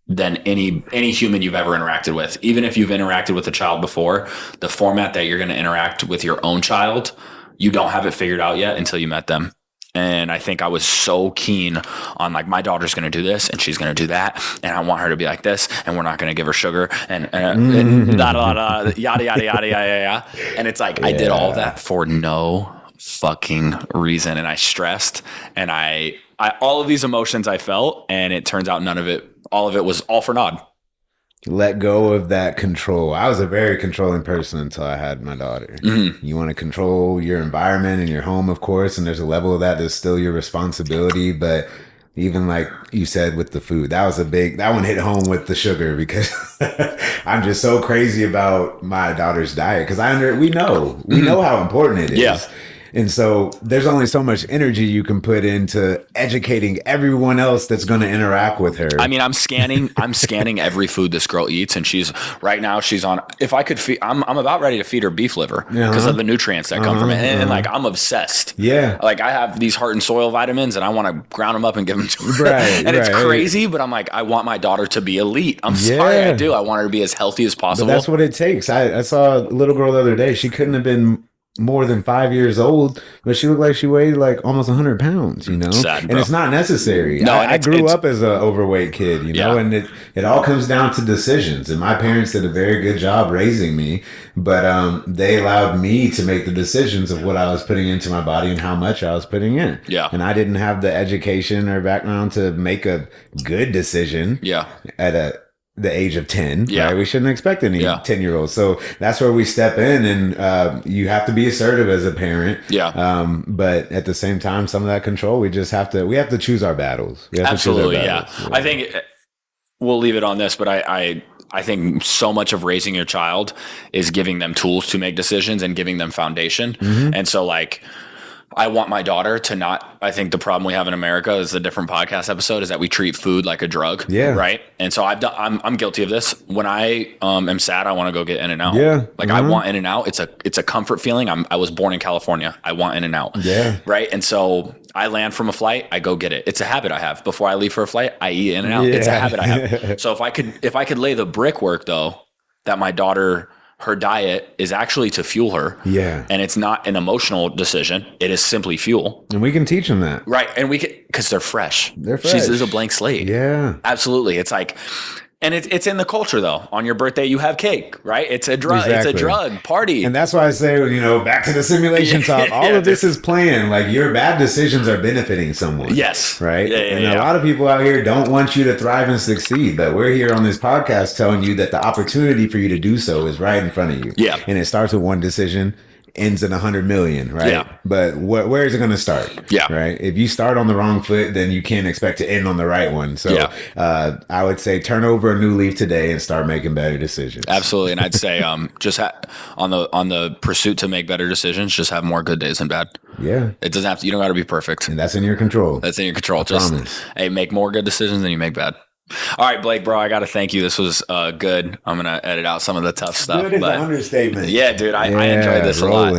than any human you've ever interacted with. Even if you've interacted with a child before, the format that you're going to interact with your own child, you don't have it figured out yet until you met them. And I think I was so keen on like, my daughter's going to do this and she's going to do that. And I want her to be like this, and we're not going to give her sugar and yada, yada, yada, yada, yada. And it's like, I did all that for no fucking reason. And I stressed, and I all of these emotions I felt, and it turns out all of it was all for naught. Let go of that control. I was a very controlling person until I had my daughter. Mm-hmm. You want to control your environment and your home, of course, and there's a level of that that's still your responsibility. But even like you said with the food, that one hit home with the sugar, because I'm just so crazy about my daughter's diet, because we know how important it is. Yeah. And so there's only so much energy you can put into educating everyone else that's going to interact with her. I mean, I'm scanning every food this girl eats, and she's on, if I could feed, I'm about ready to feed her beef liver because of the nutrients that come from it. And like, I'm obsessed. Yeah. Like, I have these heart and soil vitamins, and I want to ground them up and give them to her. And it's crazy, but I'm like, I want my daughter to be elite. I'm sorry, I do. I want her to be as healthy as possible. But that's what it takes. I saw a little girl the other day. She couldn't have been more than 5 years old, but she looked like she weighed like almost 100 pounds, you know? Sad, and it's not necessary. No, I grew up as an overweight kid, you know, and it all comes down to decisions. And my parents did a very good job raising me, but they allowed me to make the decisions of what I was putting into my body and how much I was putting in. Yeah. And I didn't have the education or background to make a good decision at the age of 10, right? We shouldn't expect any 10-year-olds. So that's where we step in, and you have to be assertive as a parent. Yeah. But at the same time, some of that control, we have to choose our battles. Absolutely. Yeah. I think we'll leave it on this, but I think so much of raising your child is giving them tools to make decisions and giving them foundation. Mm-hmm. And so like, I want my daughter to not, I think the problem we have in America is a different podcast episode is that we treat food like a drug. Yeah. Right. And so I'm guilty of this. When I am sad, I want to go get In-N-Out. Yeah. Like I want In-N-Out. It's a comfort feeling. I was born in California. I want In-N-Out. Yeah. Right. And so I land from a flight, I go get it. It's a habit I have. Before I leave for a flight, I eat In-N-Out. It's a habit I have. So if I could lay the brickwork though, that my daughter, her diet is actually to fuel her. Yeah. And it's not an emotional decision. It is simply fuel. And we can teach them that. Right. And we can, because they're fresh. They're fresh. She's a blank slate. Yeah. Absolutely. It's like, and it's in the culture though. On your birthday, you have cake, right? It's a drug. Exactly. It's a drug party. And that's why I say, back to the simulation talk. All of this is planned. Like your bad decisions are benefiting someone. Yes. Right. Yeah, and a lot of people out here don't want you to thrive and succeed. But we're here on this podcast telling you that the opportunity for you to do so is right in front of you. Yeah. And it starts with one decision, ends in 100 million, right? Yeah. But where is it going to start? Yeah. Right. If you start on the wrong foot, then you can't expect to end on the right one. So I would say turn over a new leaf today and start making better decisions. Absolutely. And I'd say just on the pursuit to make better decisions, just have more good days than bad. Yeah. It doesn't have to, you don't got to be perfect. And that's in your control. That's in your control. Promise. Hey, make more good decisions than you make bad. All right, Blake, bro, I got to thank you. This was good. I'm going to edit out some of the tough stuff. Good is an understatement. Yeah, dude, I enjoyed this a lot.